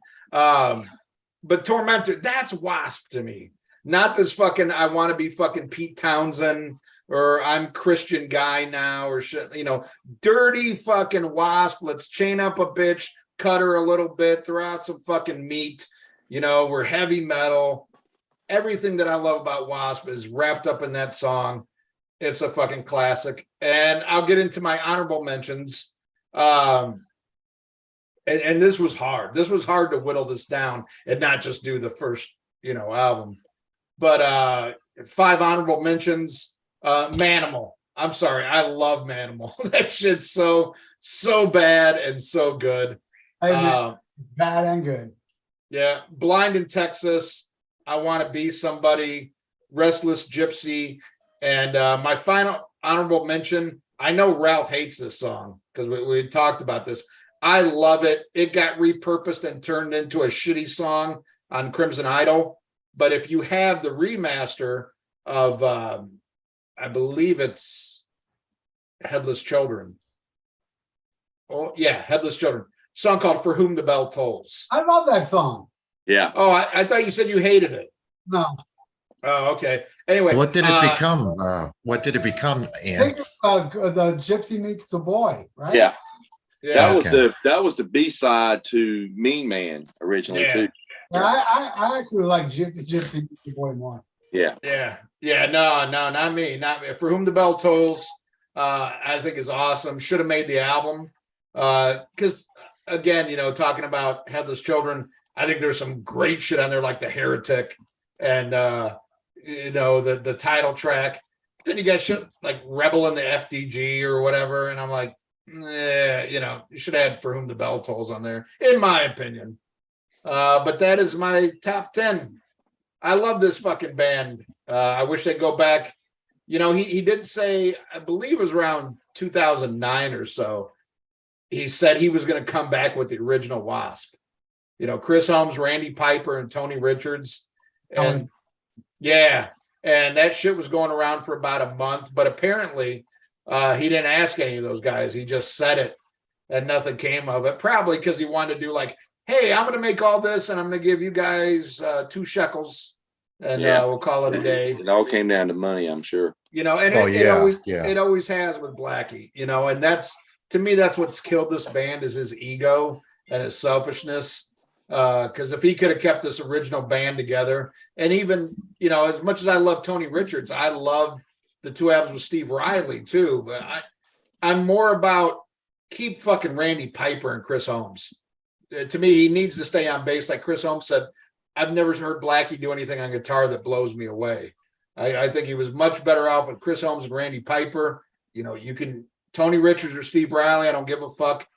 C: But Tormentor, that's W.A.S.P to me. Not this fucking I want to be fucking Pete Townsend or I'm Christian guy now or shit, you know, dirty fucking W.A.S.P. Let's chain up a bitch, cut her a little bit, throw out some fucking meat. You know, we're heavy metal. Everything that I love about W.A.S.P. is wrapped up in that song. It's a fucking classic. And I'll get into my honorable mentions. And this was hard. This was hard to whittle this down and not just do the first, you know, album. But 5 honorable mentions. Manimal. I'm sorry. I love Manimal. That shit's so bad and so good.
B: Bad and good.
C: Yeah. Blind in Texas. I Want to Be Somebody. Restless Gypsy. And my final honorable mention. I know Ralph hates this song because we talked about this. I love it. It got repurposed and turned into a shitty song on Crimson Idol. But if you have the remaster of, I believe it's Headless Children. Oh, yeah, Headless Children. Song called For Whom the Bell Tolls.
B: I love that song.
F: Yeah.
C: Oh, I thought you said you hated it.
B: No.
C: Oh, okay. Anyway.
A: What did it become? What did it become, Ian?
B: The Gypsy Meets the Boy, right?
F: Yeah.
C: Yeah.
F: That was the B-side to Mean Man originally too.
B: Yeah, I actually like Gypsy Meets the Boy more.
F: Yeah.
C: No, not me. Not me. For Whom the Bell Tolls, I think is awesome. Should have made the album. Because again, you know, talking about Headless Children, I think there's some great shit on there like The Heretic and you know, the title track. Then you got shit like Rebel in the FDG or whatever, and I'm like, you know, you should add For Whom the Bell Tolls on there, in my opinion. But that is my top 10. I love this fucking band. I wish they'd go back. You know, he did say, I believe it was around 2009 or so, he said he was going to come back with the original W.A.S.P. You know, Chris Holmes, Randy Piper, and Tony Richards. And yeah, and that shit was going around for about a month. But apparently he didn't ask any of those guys. He just said it and nothing came of it. Probably because he wanted to do like, hey, I'm going to make all this and I'm going to give you guys 2 shekels and we'll call it a day.
F: It all came down to money, I'm sure.
C: You know, and it always has with Blackie, you know, and that's, to me, that's what's killed this band is his ego and his selfishness. Because if he could have kept this original band together, and even, you know, as much as I love Tony Richards, I love the 2 albums with Steve Riley too, but I'm more about keep fucking Randy Piper and Chris Holmes. To me, he needs to stay on bass. Like Chris Holmes said, I've never heard Blackie do anything on guitar that blows me away. I think he was much better off with Chris Holmes and Randy Piper. You know, you can Tony Richards or Steve Riley, I don't give a fuck.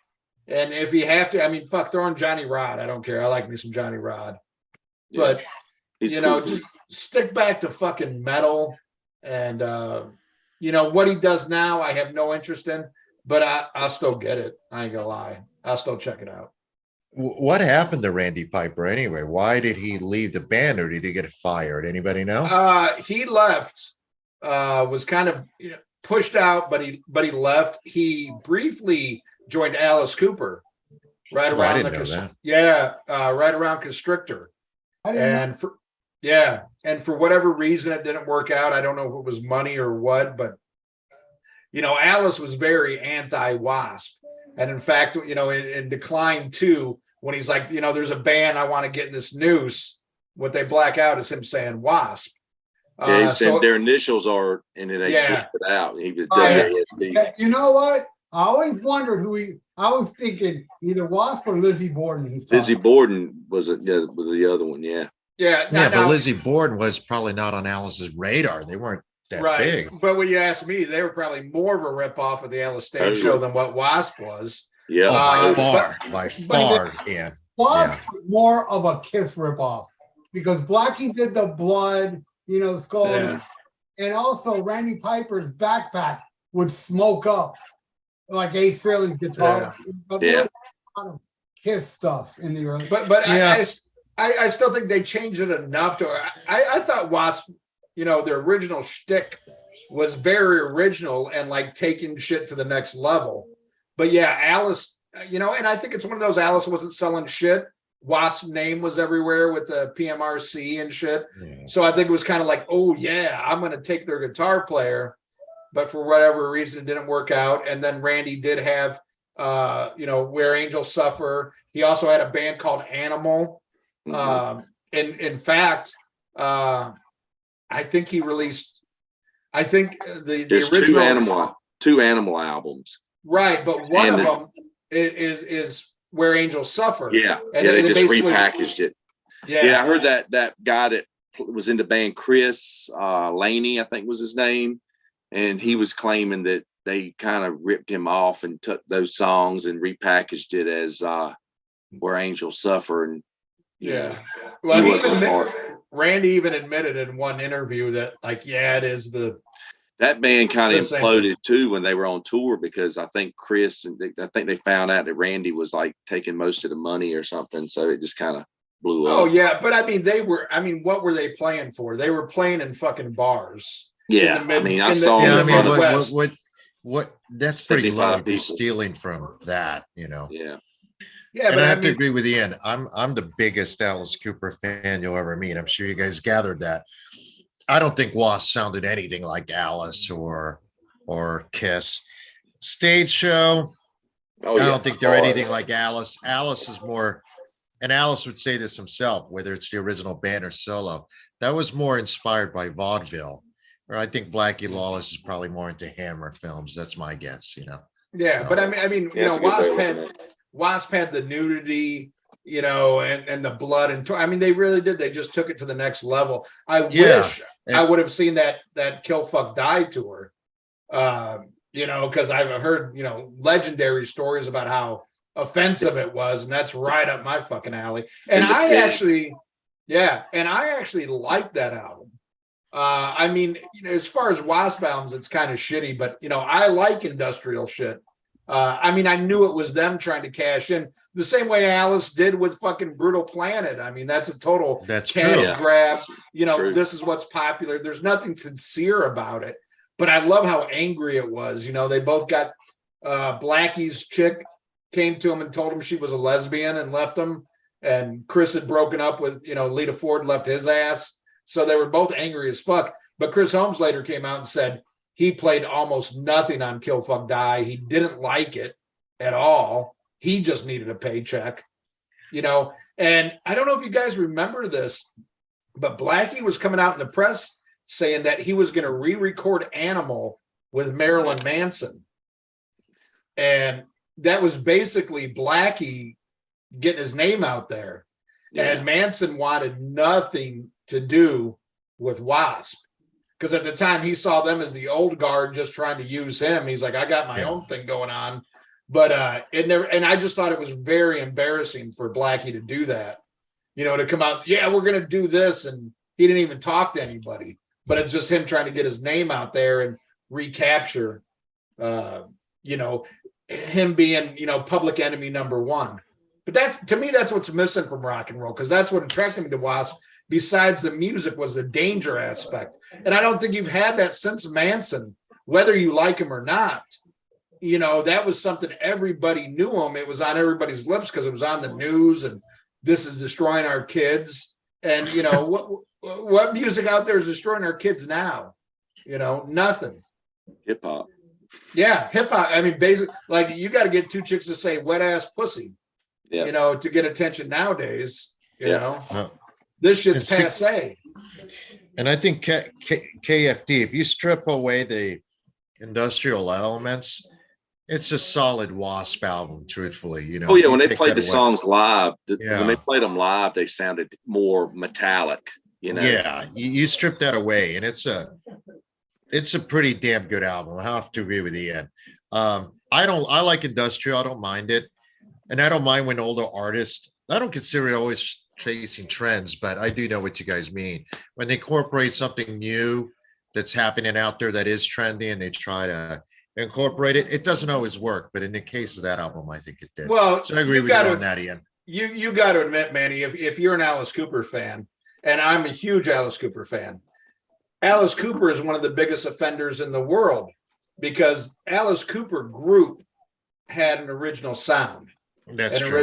C: And if you have to, I mean, fuck, throw in Johnny Rod. I don't care. I like me some Johnny Rod. But, you know, just stick back to fucking metal. And, you know, what he does now, I have no interest in. But I'll still get it. I ain't gonna lie. I'll still check it out.
A: What happened to Randy Piper anyway? Why did he leave the band, or did he get fired? Anybody know?
C: He left, was kind of pushed out, but he left. He briefly joined Alice Cooper right
A: Oh, I
C: around
A: didn't know that.
C: right around Constrictor.
B: I didn't know.
C: And for whatever reason it didn't work out. I don't know if it was money or what, but Alice was very anti-WASP. And in fact, in Decline 2, when he's like, there's a band I want to get in this noose, what they black out is him saying WASP.
F: Yeah, he said their initials are, and then they
C: Yeah.
F: put it out. He was
B: Yeah.
F: W.A.S.P.
B: You know what? I always wondered I was thinking either Wasp or Lizzie Borden.
F: Lizzie Borden was the other one. Yeah.
C: Yeah.
A: But Lizzie Borden was probably not on Alice's radar. They weren't that big.
C: But when you ask me, they were probably more of a ripoff of the Alice stage show than what WASP was.
F: Yeah.
A: By far, yeah.
B: Wasp was more of a Kiss ripoff because Blackie did the blood, skull, and also Randy Piper's backpack would smoke up like Ace Frehley's guitar.
F: Yeah.
B: A lot of Kiss stuff in the early.
C: But
A: Yeah.
C: I still think they changed it enough to. I thought WASP, the original shtick was very original and like taking shit to the next level. But yeah, Alice, and I think it's one of those. Alice wasn't selling shit. WASP name was everywhere with the PMRC and shit.
A: Yeah.
C: So I think it was kind of like, oh yeah, I'm going to take their guitar player. But for whatever reason, it didn't work out. And then Randy did have, Where Angels Suffer. He also had a band called Animal. In fact, I think he released. I think the original
F: two Animal albums.
C: Right, but one of them is Where Angels Suffer.
F: Yeah,
C: and
F: they just repackaged it.
C: Yeah,
F: I heard that guy that was in the band, Chris Laney, I think was his name, and he was claiming that they kind of ripped him off and took those songs and repackaged it as Where Angels Suffer. And
C: well, Randy even admitted in one interview that it is
F: that band kind of imploded too when they were on tour, because I think Chris and I think they found out that Randy was like taking most of the money or something, so it just kind of blew up.
C: Oh yeah, but what were they playing for? They were playing in fucking bars.
F: Yeah, I saw.
A: What? That's pretty low if you're stealing from that,
F: Yeah.
C: Yeah,
A: and I have to agree with Ian. I'm the biggest Alice Cooper fan you'll ever meet. I'm sure you guys gathered that. I don't think W.A.S.P sounded anything like Alice or Kiss. Stage show, I don't think they're anything like Alice. Alice is more, and Alice would say this himself, whether it's the original band or solo, that was more inspired by vaudeville. Or I think Blackie Lawless is probably more into Hammer films. That's my guess,
C: Yeah, so, but W.A.S.P had the nudity, and the blood, and they really did. They just took it to the next level. I wish I would have seen that Kill Fuck Die tour, because I've heard legendary stories about how offensive it was, and that's right up my fucking alley. And I actually like that album. As far as W.A.S.P albums, it's kind of shitty, but I like industrial shit. I knew it was them trying to cash in the same way Alice did with fucking Brutal Planet. That's a total cash grab. This is what's popular. There's nothing sincere about it, but I love how angry it was. They both got Blackie's chick came to him and told him she was a lesbian and left him. And Chris had broken up with, Lita Ford left his ass. So they were both angry as fuck. But Chris Holmes later came out and said, he played almost nothing on Kill Fuck Die. He didn't like it at all. He just needed a paycheck, And I don't know if you guys remember this, but Blackie was coming out in the press saying that he was going to re-record Animal with Marilyn Manson. And that was basically Blackie getting his name out there. Yeah. And Manson wanted nothing to do with W.A.S.P. Because at the time he saw them as the old guard just trying to use him. He's like, I got my own thing going on. But it never, and I just thought it was very embarrassing for Blackie to do that. To come out, we're gonna do this, and he didn't even talk to anybody. But it's just him trying to get his name out there and recapture him being, public enemy number one. But that's, to me, that's what's missing from rock and roll, because that's what attracted me to W.A.S.P. Besides the music was the danger aspect. And I don't think you've had that since Manson, whether you like him or not. You know, that was something everybody knew him. It was on everybody's lips because it was on the news, and this is destroying our kids. And, you know, what music out there is destroying our kids now? You know, nothing.
F: Hip hop.
C: Yeah, hip hop. I mean, basically, like, you got to get two chicks to say wet ass pussy,
F: Yeah.
C: you know, to get attention nowadays. You
F: Yeah.
C: know,
A: No.
C: this shit's
A: And
C: passe.
A: And I think KFD, if you strip away the industrial elements, it's a solid W.A.S.P album, truthfully. You know,
F: Oh
A: if
F: yeah,
A: you
F: when they
A: take
F: played
A: that
F: the
A: away.
F: songs live, when they
A: Yeah.
F: played them live, they sounded more metallic. You know.
A: Yeah, you strip that away, and it's a pretty damn good album. I have to agree with Ian. I like industrial. I don't mind it, and I don't mind when older artists. I don't consider it always chasing trends, but I do know what you guys mean when they incorporate something new that's happening out there that is trendy, and they try to incorporate it. It doesn't always work, but in the case of that album, I think it did.
C: Well,
A: So I agree
C: you
A: with you
C: gotta-
A: on that, Ian.
C: You got to admit, Manny, if you're an Alice Cooper fan, and I'm a huge Alice Cooper fan, Alice Cooper is one of the biggest offenders in the world, because Alice Cooper group had an original sound,
A: That's
C: an
A: true.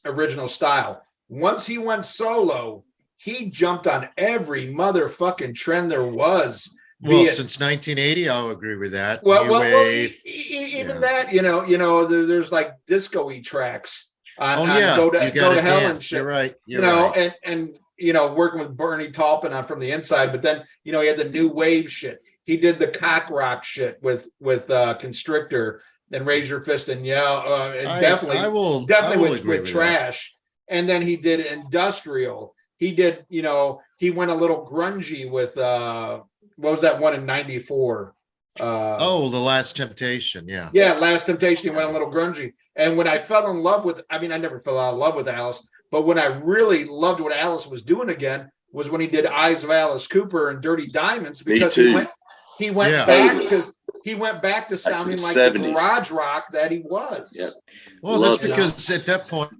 C: original style. Once he went solo, he jumped on every motherfucking trend there was.
A: Well, since 1980, I'll agree with that. New
C: Well,
A: wave.
C: even
A: yeah.
C: that, there's like disco-y tracks on,
A: Oh
C: on
A: yeah,
C: Go to
A: you got to
C: Hell and
A: dance.
C: shit.
A: You're right.
C: You
A: You're
C: know,
A: right.
C: and working with Bernie Taupin on From the Inside, but then he had the new wave shit. He did the cock rock shit with Constrictor and Raise Your Fist and Yell, and definitely
A: I will
C: with
A: agree with that.
C: Trash. And then he did industrial. He did, he went a little grungy with what was that one in '94?
A: Oh, The Last Temptation. Yeah.
C: Yeah, Last Temptation. He went a little grungy. And when I fell in love with, I never fell out of love with Alice, but when I really loved what Alice was doing again was when he did Eyes of Alice Cooper and Dirty Diamonds, because he went
A: Yeah.
C: back to sounding
F: the
C: like
F: 70s.
C: the garage rock that he was.
F: Yep.
A: Well, that's
F: Love it.
A: because at that point,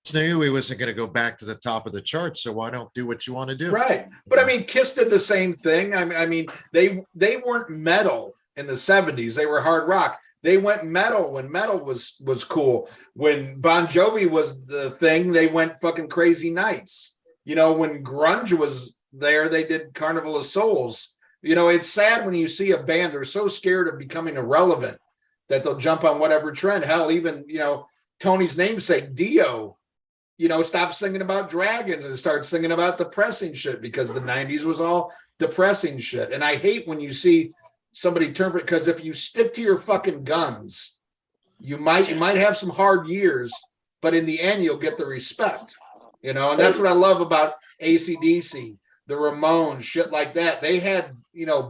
A: he knew he wasn't going to go back to the top of the chart. So why don't do what you want to do?
C: Right. But Kiss did the same thing. I mean, they weren't metal in the 70s. They were hard rock. They went metal when metal was cool. When Bon Jovi was the thing, they went fucking Crazy Nights. When grunge was there, they did Carnival of Souls. It's sad when you see a band, they're so scared of becoming irrelevant that they'll jump on whatever trend. Hell, even, Tony's namesake, Dio, stop singing about dragons and start singing about depressing shit, because the 90s was all depressing shit. And I hate when you see somebody turn, because if you stick to your fucking guns, you might have some hard years, but in the end you'll get the respect, and that's what I love about AC/DC, the Ramones, shit like that. They had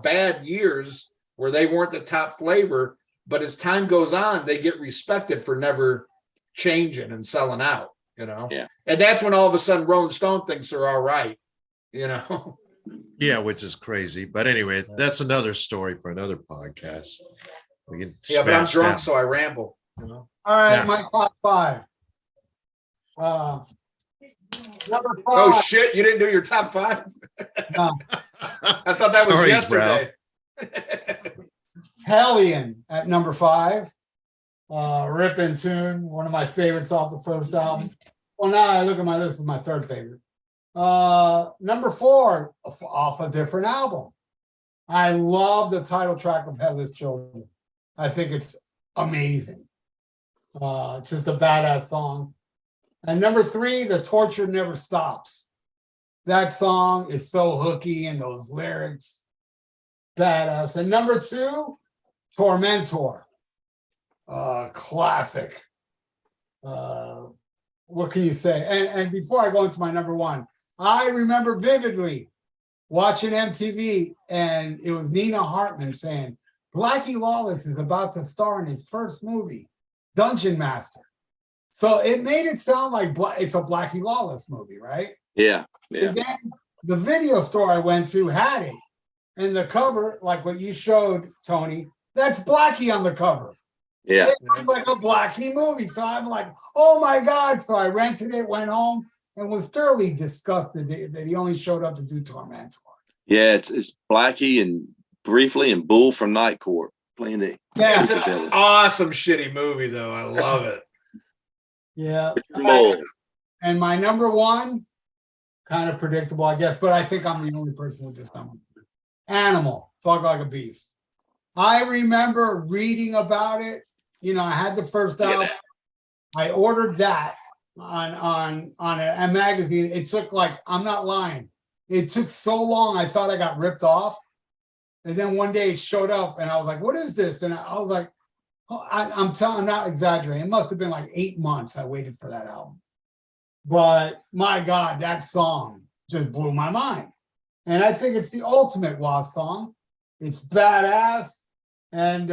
C: bad years where they weren't the top flavor, but as time goes on they get respected for never changing and selling out.
F: Yeah.
C: And that's when all of a sudden Rolling Stone thinks they're all right.
A: Yeah, which is crazy. But anyway, that's another story for another podcast. We can
C: Yeah, but I'm
A: smash
C: drunk,
A: that.
C: so I ramble.
B: All right,
A: Yeah.
B: my top five. Number
C: Oh
B: five.
C: shit, you didn't do your top five?
B: No.
C: I thought that was
A: Sorry,
C: yesterday.
B: Hellion at number 5. Ripping tune, one of my favorites off the first album. Well, now I look at my list, is my third favorite. Number 4, off a different album. I love the title track of Headless Children. I think it's amazing. Just a badass song. And number 3, The Torture Never Stops. That song is so hooky, and those lyrics, badass. And number 2, Tormentor. Classic. What can you say? And before I go into my number 1, I remember vividly watching MTV, and it was Nina Hartman saying, Blackie Lawless is about to star in his first movie, Dungeon Master. So it made it sound like it's a Blackie Lawless movie, right?
F: Yeah.
B: And then the video store I went to had it. And the cover, like what you showed, Tony, that's Blackie on the cover.
F: Yeah.
B: It was like a Blackie movie. So I'm like, oh my God. So I rented it, went home, and was thoroughly disgusted that he only showed up to do Tormentor.
F: Yeah, it's Blackie and briefly and Bull from Night Court playing the
B: Yeah.
C: It's an awesome shitty movie though. I love it.
B: Yeah.
F: Bull.
B: And my number one, kind of predictable, I guess, but I think I'm the only person with this number. Animal, Fuck Like a Beast. I remember reading about it. You know, I had the first album. I ordered that on a magazine. It took like, I'm not lying. It took so long. I thought I got ripped off. And then one day it showed up and I was like, what is this? And I was like, oh, I'm not exaggerating. It must have been like 8 months I waited for that album. But my God, that song just blew my mind. And I think it's the ultimate W.A.S.P song. It's badass. And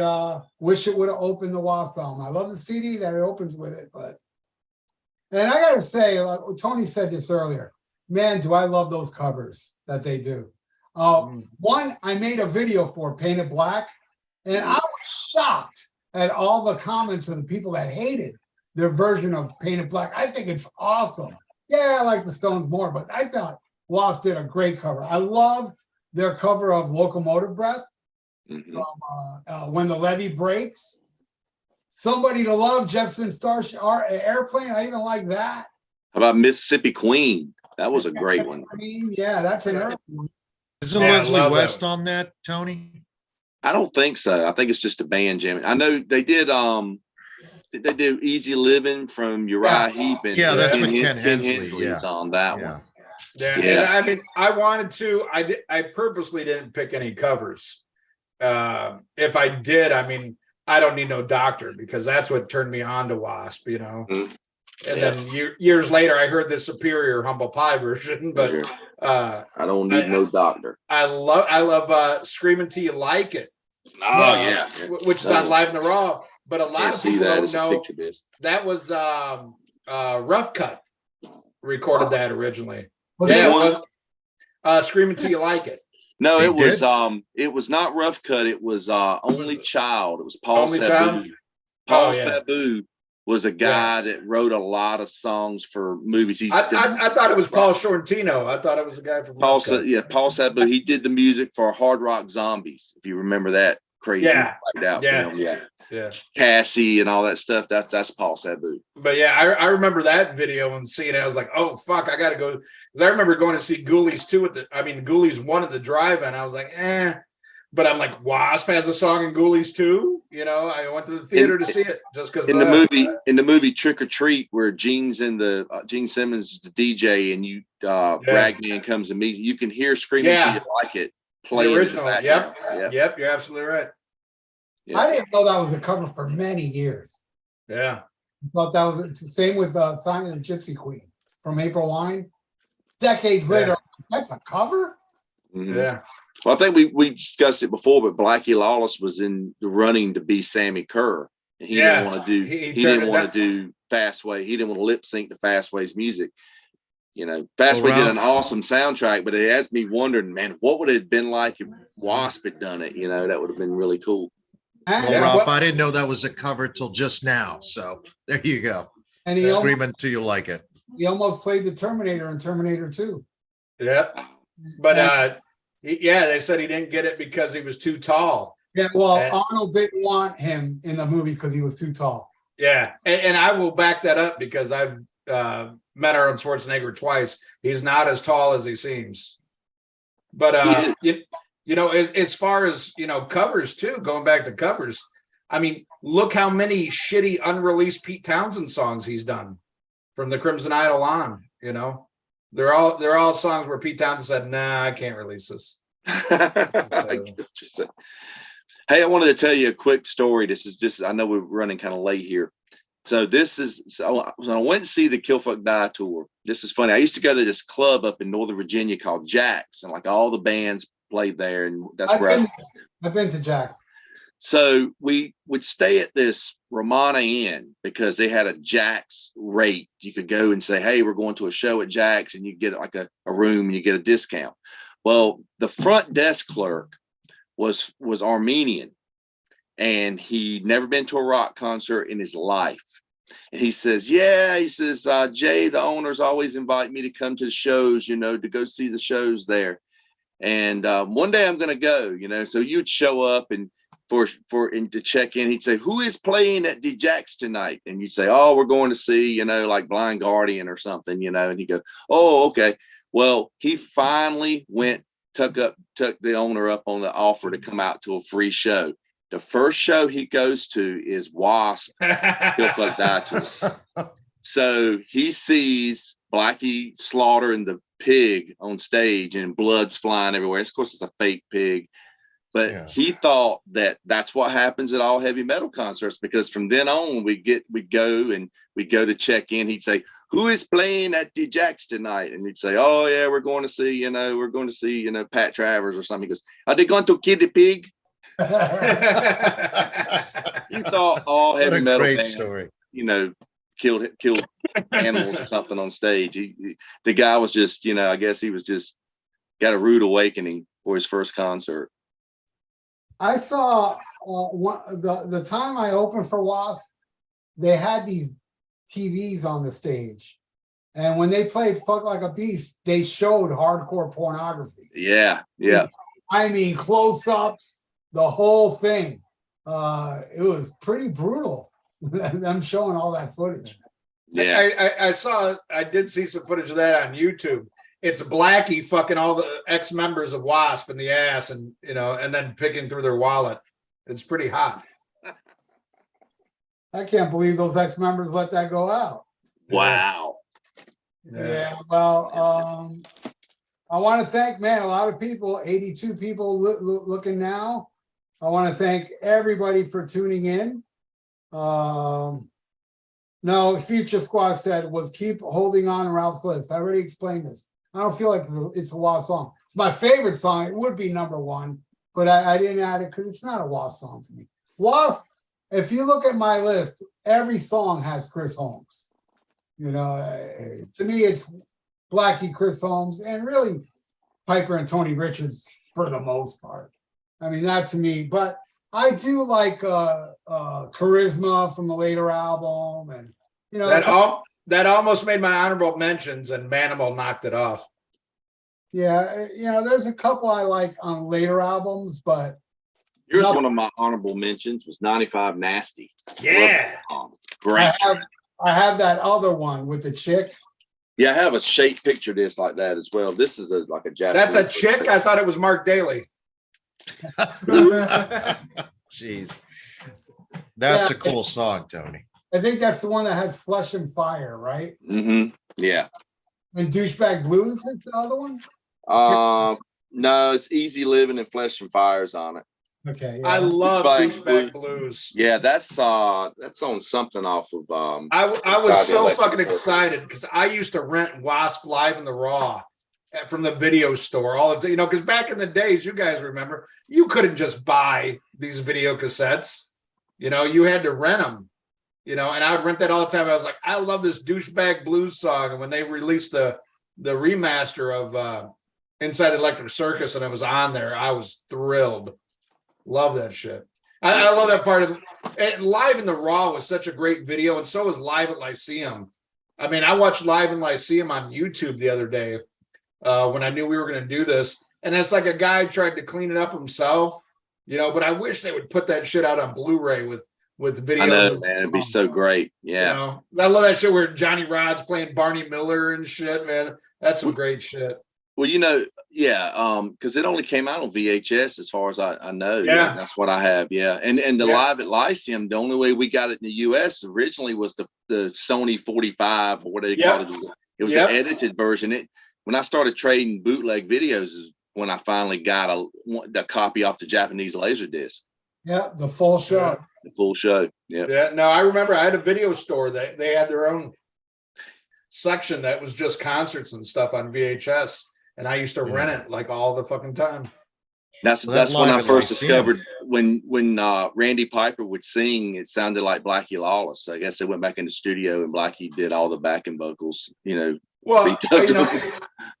B: wish it would have opened the W.A.S.P album. I love the CD that it opens with it, but and I gotta say, like Tony said this earlier, man, do I love those covers that they do. One I made a video for Painted Black, and I was shocked at all the comments of the people that hated their version of Painted Black. I think it's awesome. Yeah, I like the Stones more, but I thought W.A.S.P did a great cover. I love their cover of Locomotive Breath. When the Levee Breaks, Somebody to Love, Jefferson Starship Airplane. I even like that.
F: How about Mississippi Queen? That was a great one.
B: Yeah, that's an early one.
A: Isn't
C: Yeah, I
A: Leslie
C: love
A: West
C: that.
A: on that, Tony?
F: I don't think so. I think it's just a band jamming. I know they did Easy Living from Uriah Heep and
A: Yeah, that's
F: Ken
A: with Ken Hensley,
F: Hensley's
A: yeah.
F: on that
A: Yeah.
F: one.
C: Yeah,
F: Yeah.
C: and I mean, I wanted to. I purposely didn't pick any covers. If I did, I mean, I don't need no doctor because that's what turned me on to W.A.S.P. You know.
F: Mhm.
C: And
F: Yeah.
C: then years later, I heard the superior Humble Pie version. But
F: Sure.
C: I
F: I don't need no doctor.
C: love Screaming Till You Like It.
F: Oh yeah.
C: Which is on Live in the Raw. But a lot
F: Can't
C: of
F: see
C: people
F: that.
C: don't
F: It's a
C: know
F: picture disc.
C: that was Rough Cut recorded that originally.
B: Was
C: Yeah,
B: it-
C: it was Screaming Till You Like It.
F: No,
A: They
F: it was not Rough Cut. It was Only Child. It was Paul
C: Only
F: Sabu.
C: Child?
F: Paul
C: Oh, yeah.
F: Sabu was a guy that wrote a lot of songs for movies.
C: I thought it was Paul Sorrentino. I thought it was the guy from
F: Paul
C: Rough Cut.
F: Paul Sabu. He did the music for Hard Rock Zombies. If you remember that crazy
C: Yeah.
F: blacked out
C: Yeah.
F: film, yeah.
C: Yeah.
F: Cassie and all that stuff. That's Paul Sabu.
C: But yeah, I remember that video and seeing it. I was like, oh fuck, I gotta go. Because I remember going to see Ghoulies 2 Ghoulies 1 at the drive-in. I was like, But I'm like, W.A.S.P has a song in Ghoulies 2. You know, I went to the theater to see it just because
F: In the movie Trick or Treat, where Gene Simmons is the DJ and Ragman comes and meets, you can hear Screaming Till You Like It playing
C: the original.
F: in the background.
C: Yep, you're absolutely right.
F: Yeah.
B: I didn't know that was a cover for many years.
C: Yeah.
B: I thought that was it's the same with Sign of the Gypsy Queen from April Wine. Decades later, that's a cover?
F: Mhm.
C: Yeah.
F: Well, I think we discussed it before, but Blackie Lawless was in the running to be Sammy Kerr, and he didn't want to do
C: He
F: he
C: turned
F: didn't
C: it
F: want to do Fastway. He didn't want to lip sync to Fastway's music. You know, Fastway did an awesome soundtrack, but it has me wondering, man, what would it have been like if W.A.S.P had done it? You know, that would have been really cool.
B: And,
A: Well, Ralph, I didn't know that was a cover till just now. So there you go.
B: and
A: Screaming Till You Like It.
B: he almost played the Terminator in Terminator 2.
C: Yep. But they said he didn't get it because he was too tall.
B: Yeah, well,
C: And-
B: Arnold didn't want him in the movie because he was too tall.
C: Yeah, and I will back that up because I've met Arnold Schwarzenegger twice. He's not as tall as he seems. But you know, as far as covers too, going back to covers, I mean, look how many shitty unreleased Pete Townsend songs he's done from the Crimson Idol on. You know, they're all songs where Pete Townsend said, "Nah, I can't release this."
F: Hey, I wanted to tell you a quick story. This is just, I know we're running kind of late here. So when I went to see the Kill Fuck Die tour, this is funny. I used to go to this club up in Northern Virginia called Jack's, and like all the bands played there. And that's where
B: I've been to Jack's.
F: So we would stay at this Romana Inn because they had a Jack's rate. You could go and say, hey, we're going to a show at Jack's, and you get like a room and you get a discount. Well, the front desk clerk was Armenian, and he'd never been to a rock concert in his life. And he says, yeah, he says, Jay, the owners always invite me to come to the shows, you know, to go see the shows there. And one day I'm going to go, you know, so you'd show up and to check in, he'd say, who is playing at DJ's tonight? And you'd say, oh, we're going to see, you know, like Blind Guardian or something, you know, and he'd go, oh, okay. Well, he finally took the owner up on the offer to come out to a free show. The first show he goes to is W.A.S.P. Kill Fuck Die Tour. So he sees Blackie slaughtering the pig on stage and blood's flying everywhere. Of course, it's a fake pig, but he thought that that's what happens at all heavy metal concerts, because from then on we go to check in. He'd say, who is playing at the Jacks tonight? And he'd say, oh yeah, we're going to see Pat Travers or something. He goes, are they going to kill the pig? You thought all
A: What
F: heavy
A: a
F: metal
A: great
F: bands,
A: story.
F: you know, killed animals or something on stage. The guy was just, you know, I guess he was just got a rude awakening for his first concert.
B: I saw the time I opened for W.A.S.P, they had these TVs on the stage, and when they played Fuck Like a Beast, they showed hardcore pornography.
F: Yeah.
B: I mean, close-ups, the whole thing. It was pretty brutal. Them showing all that footage.
F: Yeah.
C: I did see some footage of that on YouTube. It's Blackie fucking all the ex-members of W.A.S.P in the ass, and you know, and then picking through their wallet. It's pretty hot.
B: I can't believe those ex-members let that go out.
F: Wow.
B: Yeah, well, I want to thank, man, a lot of people, 82 people looking now. I want to thank everybody for tuning in. No, Future Squad said was keep holding on Ralph's list. I already explained this. I don't feel like it's a W.A.S.P song. It's my favorite song. It would be number one, but I didn't add it because it's not a W.A.S.P song to me. W.A.S.P, if you look at my list, every song has Chris Holmes. You know, to me, it's Blackie, Chris Holmes, and really Piper and Tony Richards for the most part. I mean, that to me, but I do like Charisma from the later album, and you know
C: that almost made my honorable mentions, and Manimal knocked it off.
B: Yeah, you know, there's a couple I like on later albums, but
F: here's one of my honorable mentions was 95 Nasty.
C: Yeah,
F: great.
B: I have that other one with the chick.
F: Yeah, I have a shaped picture of this like that as well. This is like a Japanese.
C: That's a chick. I thought it was Mark Daly.
A: Jeez, that's a cool song, Tony.
B: I think that's the one that has Flesh and Fire, right?
F: Mm-hmm. Yeah.
B: And Douchebag Blues is the other one.
F: No, it's Easy Living and Flesh and Fire's on it.
B: Okay. Yeah.
C: I love Douchebag Blues.
F: Yeah, that's on something off of.
C: I was so fucking excited because I used to rent W.A.S.P Live in the Raw from the video store all the, you know, because back in the days, you guys remember, you couldn't just buy these video cassettes. You know, you had to rent them. You know, and I would rent that all the time. I was like, I love this Douchebag Blues song. And when they released the remaster of Inside Electric Circus and it was on there, I was thrilled. Love that shit. I love that part of it. Live in the Raw was such a great video, and so was Live at Lyceum. I mean, I watched Live in Lyceum on YouTube the other day when I knew we were going to do this. And it's like a guy tried to clean it up himself, you know, but I wish they would put that shit out on Blu-ray with videos.
F: I know, man. It'd be so great. Yeah.
C: You know, I love that shit where Johnny Rod's playing Barney Miller and shit, man. That's some great shit.
F: Well, you know, yeah, because it only came out on VHS as far as I know.
C: Yeah.
F: That's what I have. Yeah. And the Live at Lyceum, the only way we got it in the US originally was the Sony 45 or what they called it. It was an edited version. When I started trading bootleg videos is when I finally got a copy off the Japanese Laserdisc.
B: Yeah, the full show.
C: Yeah.
F: The full show. Yeah.
C: Yeah. No, I remember I had a video store that they had their own section that was just concerts and stuff on VHS. And I used to rent it like all the fucking time.
F: That's when I first discovered when Randy Piper would sing, it sounded like Blackie Lawless. So I guess they went back in the studio and Blackie did all the backing vocals, you know.
C: Well, you know,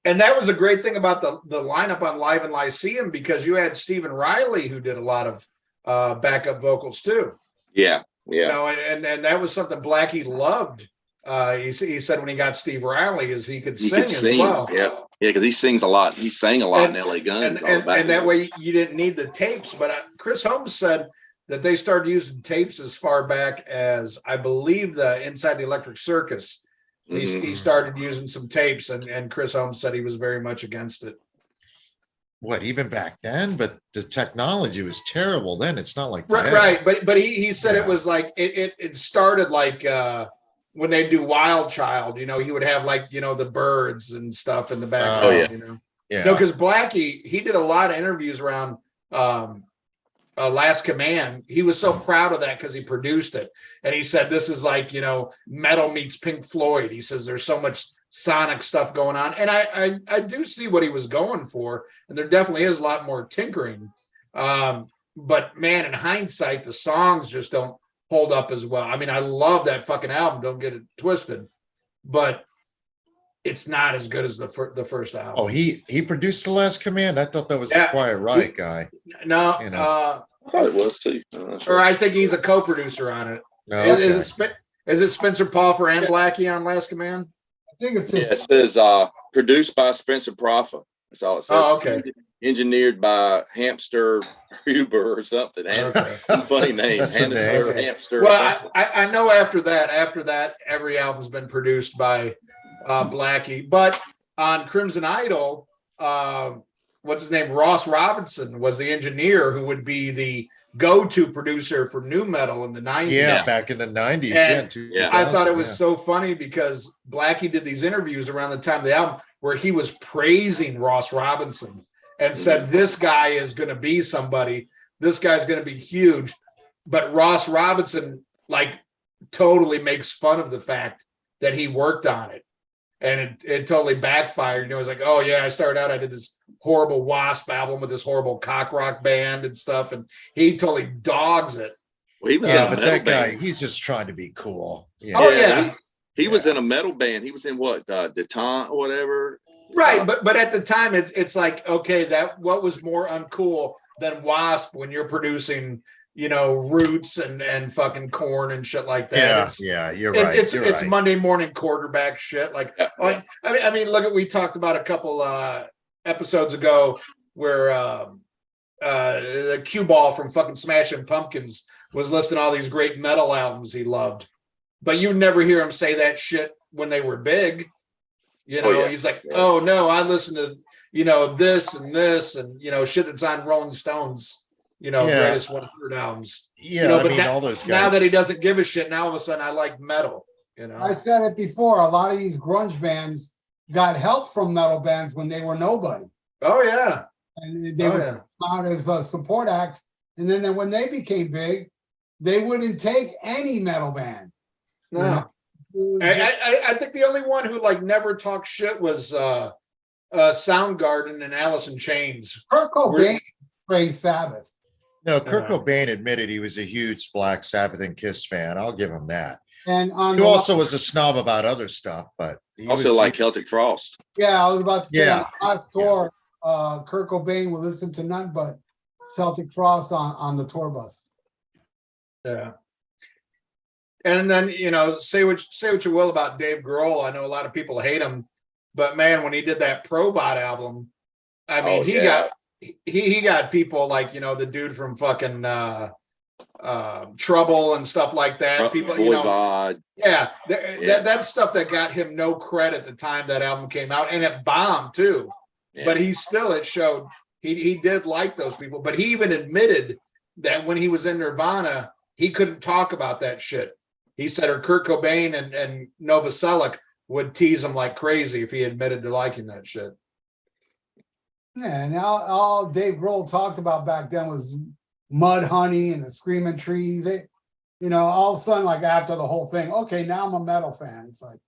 C: and that was a great thing about the lineup on Live in Lyceum because you had Stephen Riley who did a lot of backup vocals too.
F: Yeah.
C: You
F: Yeah.
C: know, and that was something Blackie loved. He said when he got Steve Riley is he could
F: He
C: sing
F: could
C: as
F: sing.
C: well.
F: Yeah. Yeah. Because he sings a lot. He sang a lot
C: And-
F: in LA Guns.
C: And that way you didn't need the tapes. But Chris Holmes said that they started using tapes as far back as I believe the Inside the Electric Circus. He started using some tapes, and Chris Holmes said he was very much against it.
A: What, even back then? But the technology was terrible then. It's not like today.
C: Right. But he said
A: Yeah.
C: it was like it started like when they do Wild Child, you know, he would have like, you know, the birds and stuff in the background.
F: Oh, yeah.
C: You know,
A: Yeah.
C: no, because Blackie, he did a lot of interviews around Last Command. He was so proud of that because he produced it, and he said this is like, you know, metal meets Pink Floyd. He says there's so much sonic stuff going on, and I do see what he was going for, and there definitely is a lot more tinkering. But man, in hindsight, the songs just don't hold up as well. I mean, I love that fucking album. Don't get it twisted, but it's not as good as the first album.
A: Oh, he produced The Last Command. I thought that was
C: Yeah.
A: the Quiet Riot guy.
C: No,
A: you know.
F: I thought it was too. I'm not sure.
C: or I think he's a co-producer on it.
A: No,
C: Is it Spencer Pfeiffer and Blackie on Last Command?
B: I think it's
F: Yeah,
B: just,
F: it says produced by Spencer Proffa. That's all it says.
C: Oh, okay.
F: Engineered by Hamster Huber or something.
C: Okay.
F: Some funny name.
A: That's a name.
F: Hamster, Hamster.
C: Well, I know after that, every album's been produced by Blackie. But on Crimson Idol, what's his name? Ross Robinson was the engineer who would be the go-to producer for nu metal in the 90s.
A: yeah, back in the 90s.
C: And
A: Yeah,
C: I thought it was
A: 2000,
C: so funny because Blackie did these interviews around the time of the album where he was praising Ross Robinson and said, this guy is going to be somebody. This guy's going to be huge. But Ross Robinson, like, totally makes fun of the fact that he worked on it. And it totally backfired. You know, it's like, oh, yeah, I started out, I did this horrible W.A.S.P album with this horrible cock rock band and stuff. And he totally dogs it.
F: Well, he was
A: yeah,
F: in a
A: but
F: metal
A: that guy,
F: band.
A: he's just trying to be cool. Yeah.
C: Oh, yeah.
F: He was in a metal band. He was in what, Detente or whatever.
C: Right, but at the time it's like, okay, that what was more uncool than W.A.S.P when you're producing, you know, Roots and fucking Corn and shit like that.
A: You're right.
C: It's
A: you're
C: it's
A: right.
C: Monday morning quarterback shit. Like,
F: Yeah.
C: I mean, look at we talked about a couple episodes ago where the cue ball from fucking Smashing Pumpkins was listing all these great metal albums he loved, but you never hear him say that shit when they were big. You know,
F: Oh, yeah.
C: he's like, oh no, I listen to, you know, this and, you know, shit that's on Rolling Stones, you know,
A: Yeah.
C: greatest 100 albums.
A: Yeah,
C: You know,
A: I
C: but
A: mean,
C: now-
A: all those guys.
C: Now that he doesn't give a shit, now all of a sudden I like metal, you know.
B: I said it before, a lot of these grunge bands got help from metal bands when they were nobody.
C: Oh yeah.
B: And they
C: Oh,
B: would
C: yeah.
B: come out as support acts. And then when they became big, they wouldn't take any metal band.
C: No.
B: You know?
C: I think the only one who like never talked shit was Soundgarden and Alice in Chains.
B: Kurt Cobain praised Sabbath.
A: No, Kurt
C: Yeah.
A: Cobain admitted he was a huge Black Sabbath and Kiss fan. I'll give him that.
B: And on
A: He
B: the
A: also was a snob about other stuff, but he
F: Also
A: was,
F: like Celtic Frost.
B: yeah, I was about to say
A: Yeah.
B: on the last tour, Kurt Cobain will listen to none but Celtic Frost on the tour bus.
C: Yeah. And then, you know, say what you will about Dave Grohl. I know a lot of people hate him, but man, when he did that Probot album, I mean, he got people like, you know, the dude from fucking Trouble and stuff like that. People, you know,
F: Voivod.
C: yeah, that's stuff that got him no credit at the time that album came out, and it bombed too.
F: Yeah.
C: But he still, it showed he did like those people. But he even admitted that when he was in Nirvana, he couldn't talk about that shit. He said, or Kurt Cobain and Novoselic would tease him like crazy if he admitted to liking that shit.
B: Yeah, and all Dave Grohl talked about back then was Mud Honey and the Screaming Trees. You know, all of a sudden, like after the whole thing, okay, now I'm a metal fan. It's like,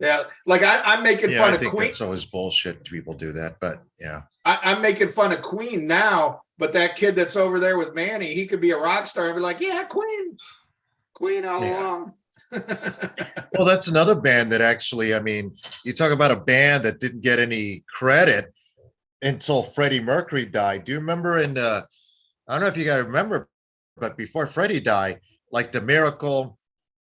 C: Yeah, like I'm making
A: yeah,
C: fun
A: I
C: of
A: think
C: Queen.
A: that's always bullshit. People do that, but yeah.
C: I'm making fun of Queen now, but that kid that's over there with Manny, he could be a rock star and be like, yeah, Queen all
A: Yeah.
C: along.
A: Well, that's another band that actually, I mean, you talk about a band that didn't get any credit until Freddie Mercury died. Do you remember I don't know if you guys remember but before Freddie died, like the Miracle,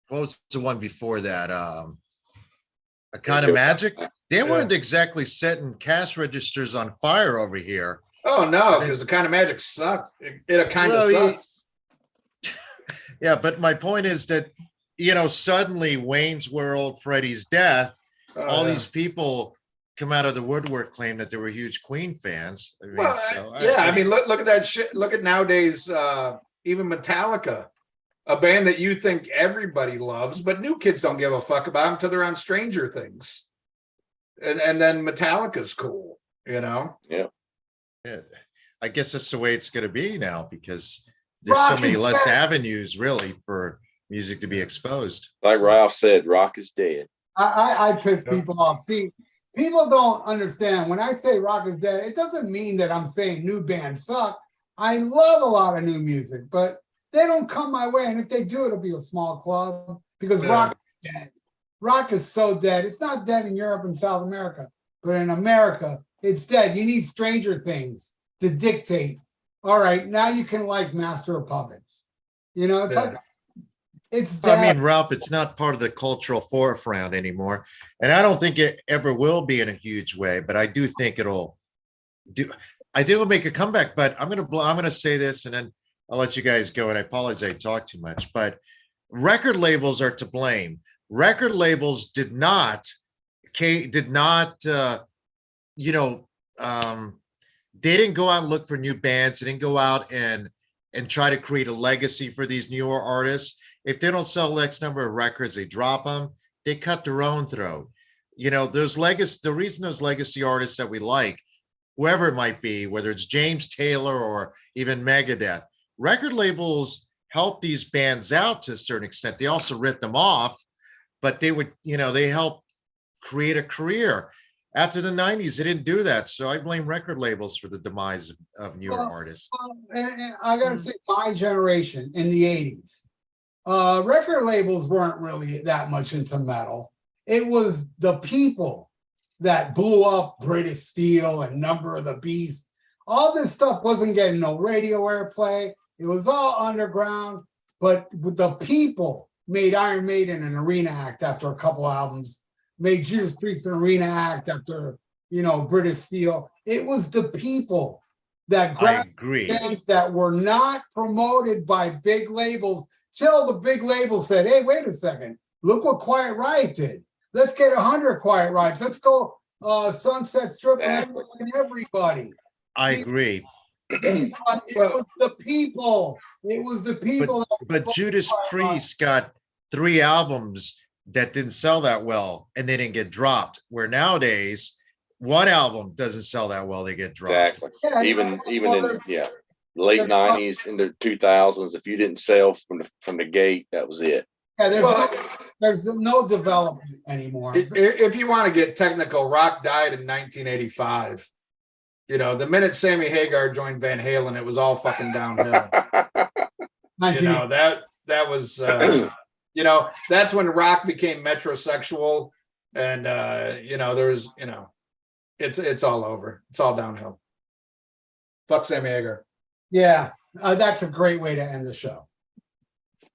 A: what was the one before that? A Kind of Magic. They weren't exactly setting cash registers on fire over here.
C: Oh no, because the Kind of Magic sucked. It kind of
A: Well,
C: sucked.
A: Yeah, but my point is that, suddenly Wayne's World, Freddie's death,
C: Oh,
A: all
C: yeah.
A: these people come out of the woodwork claim that they were huge Queen fans. I mean,
C: Well,
A: so
C: I mean, look at that shit. Look at nowadays, even Metallica, a band that you think everybody loves, but new kids don't give a fuck about until they're on Stranger Things. And then Metallica's cool,
F: Yeah.
A: yeah, I guess that's the way it's going to be now because there's so many less avenues really for music to be exposed.
F: Like Ralph said, rock is dead.
B: I piss people off. See, people don't understand when I say rock is dead, it doesn't mean that I'm saying new bands suck. I love a lot of new music, but they don't come my way. And if they do, it'll be a small club because rock is dead. Rock is so dead. It's not dead in Europe and South America, but in America, it's dead. You need Stranger Things to dictate. All right, now you can like Master of Puppets. It's like it's dead.
A: I mean, Ralph, it's not part of the cultural forefront anymore. And I don't think it ever will be in a huge way, but I do think it'll make a comeback. But I'm gonna say this and then I'll let you guys go. And I apologize, I talk too much, but record labels are to blame. Record labels did not, they didn't go out and look for new bands. They didn't go out and try to create a legacy for these newer artists. If they don't sell X number of records, they drop them. They cut their own throat. Those legacy. The reason those legacy artists that we like, whoever it might be, whether it's James Taylor or even Megadeth, record labels help these bands out to a certain extent. They also rip them off, but they help create a career. After the 90s, they didn't do that. So I blame record labels for the demise of newer artists.
B: And I got to say, my generation in the 80s, record labels weren't really that much into metal. It was the people that blew up British Steel and Number of the Beast. All this stuff wasn't getting no radio airplay. It was all underground, but the people made Iron Maiden an arena act after a couple albums, made Judas Priest an arena act after, British Steel. It was the people that grabbed bands that were not promoted by big labels till the big labels said, hey, wait a second, look what Quiet Riot did. Let's get 100 Quiet Riots. Let's go Sunset Strip and everybody.
A: I agree.
B: It was the people. It was the people.
A: But Judas Priest got 3 albums that didn't sell that well and they didn't get dropped. Where nowadays, one album doesn't sell that well, they get dropped.
F: Exactly. Yeah, even in late 90s into 2000s, if you didn't sell from the gate, that was it.
B: Yeah, there's no development anymore.
C: If you want to get technical, rock died in 1985. The minute Sammy Hagar joined Van Halen, it was all fucking downhill. That was that's when rock became metrosexual, and there was it's all over. It's all downhill. Fuck Sammy Hagar.
B: Yeah, that's a great way to end the show.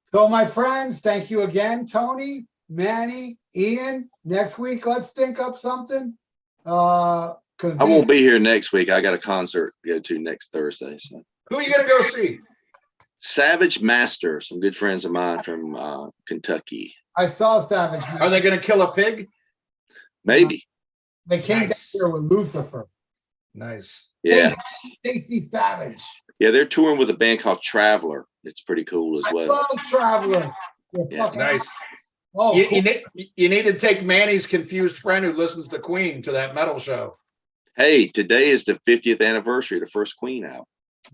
B: So, my friends, thank you again, Tony, Manny, Ian. Next week, let's think up something. Because
F: I won't be here next week. I got a concert to go to next Thursday. So.
C: Who are you gonna go see?
F: Savage Master, some good friends of mine from Kentucky.
B: I saw Savage Master.
C: Are they gonna kill a pig?
F: Maybe.
B: They came down here with Lucifer.
C: Nice.
F: Yeah.
B: Stacey Savage.
F: Yeah, they're touring with a band called Traveler. It's pretty cool as well.
B: I love Traveler.
C: Yeah, nice.
B: Oh,
C: you need to take Manny's confused friend who listens to Queen to that metal show.
F: Hey, today is the 50th anniversary of the first Queen album.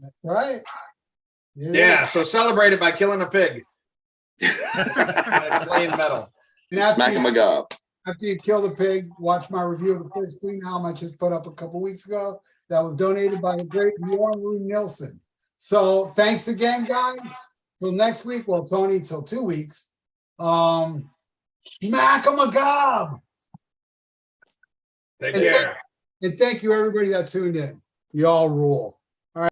B: That's right.
C: Yeah, so celebrate it by killing a pig. Playing metal.
F: Smack him a gob.
B: After you kill the pig, watch my review of the first Queen album I just put up a couple weeks ago. That was donated by the great Bjorn Nilsson. So thanks again, guys. Till next week. Well, Tony, till 2 weeks. Smack 'em a gob.
C: Take care.
B: And thank you, everybody that tuned in. You all rule.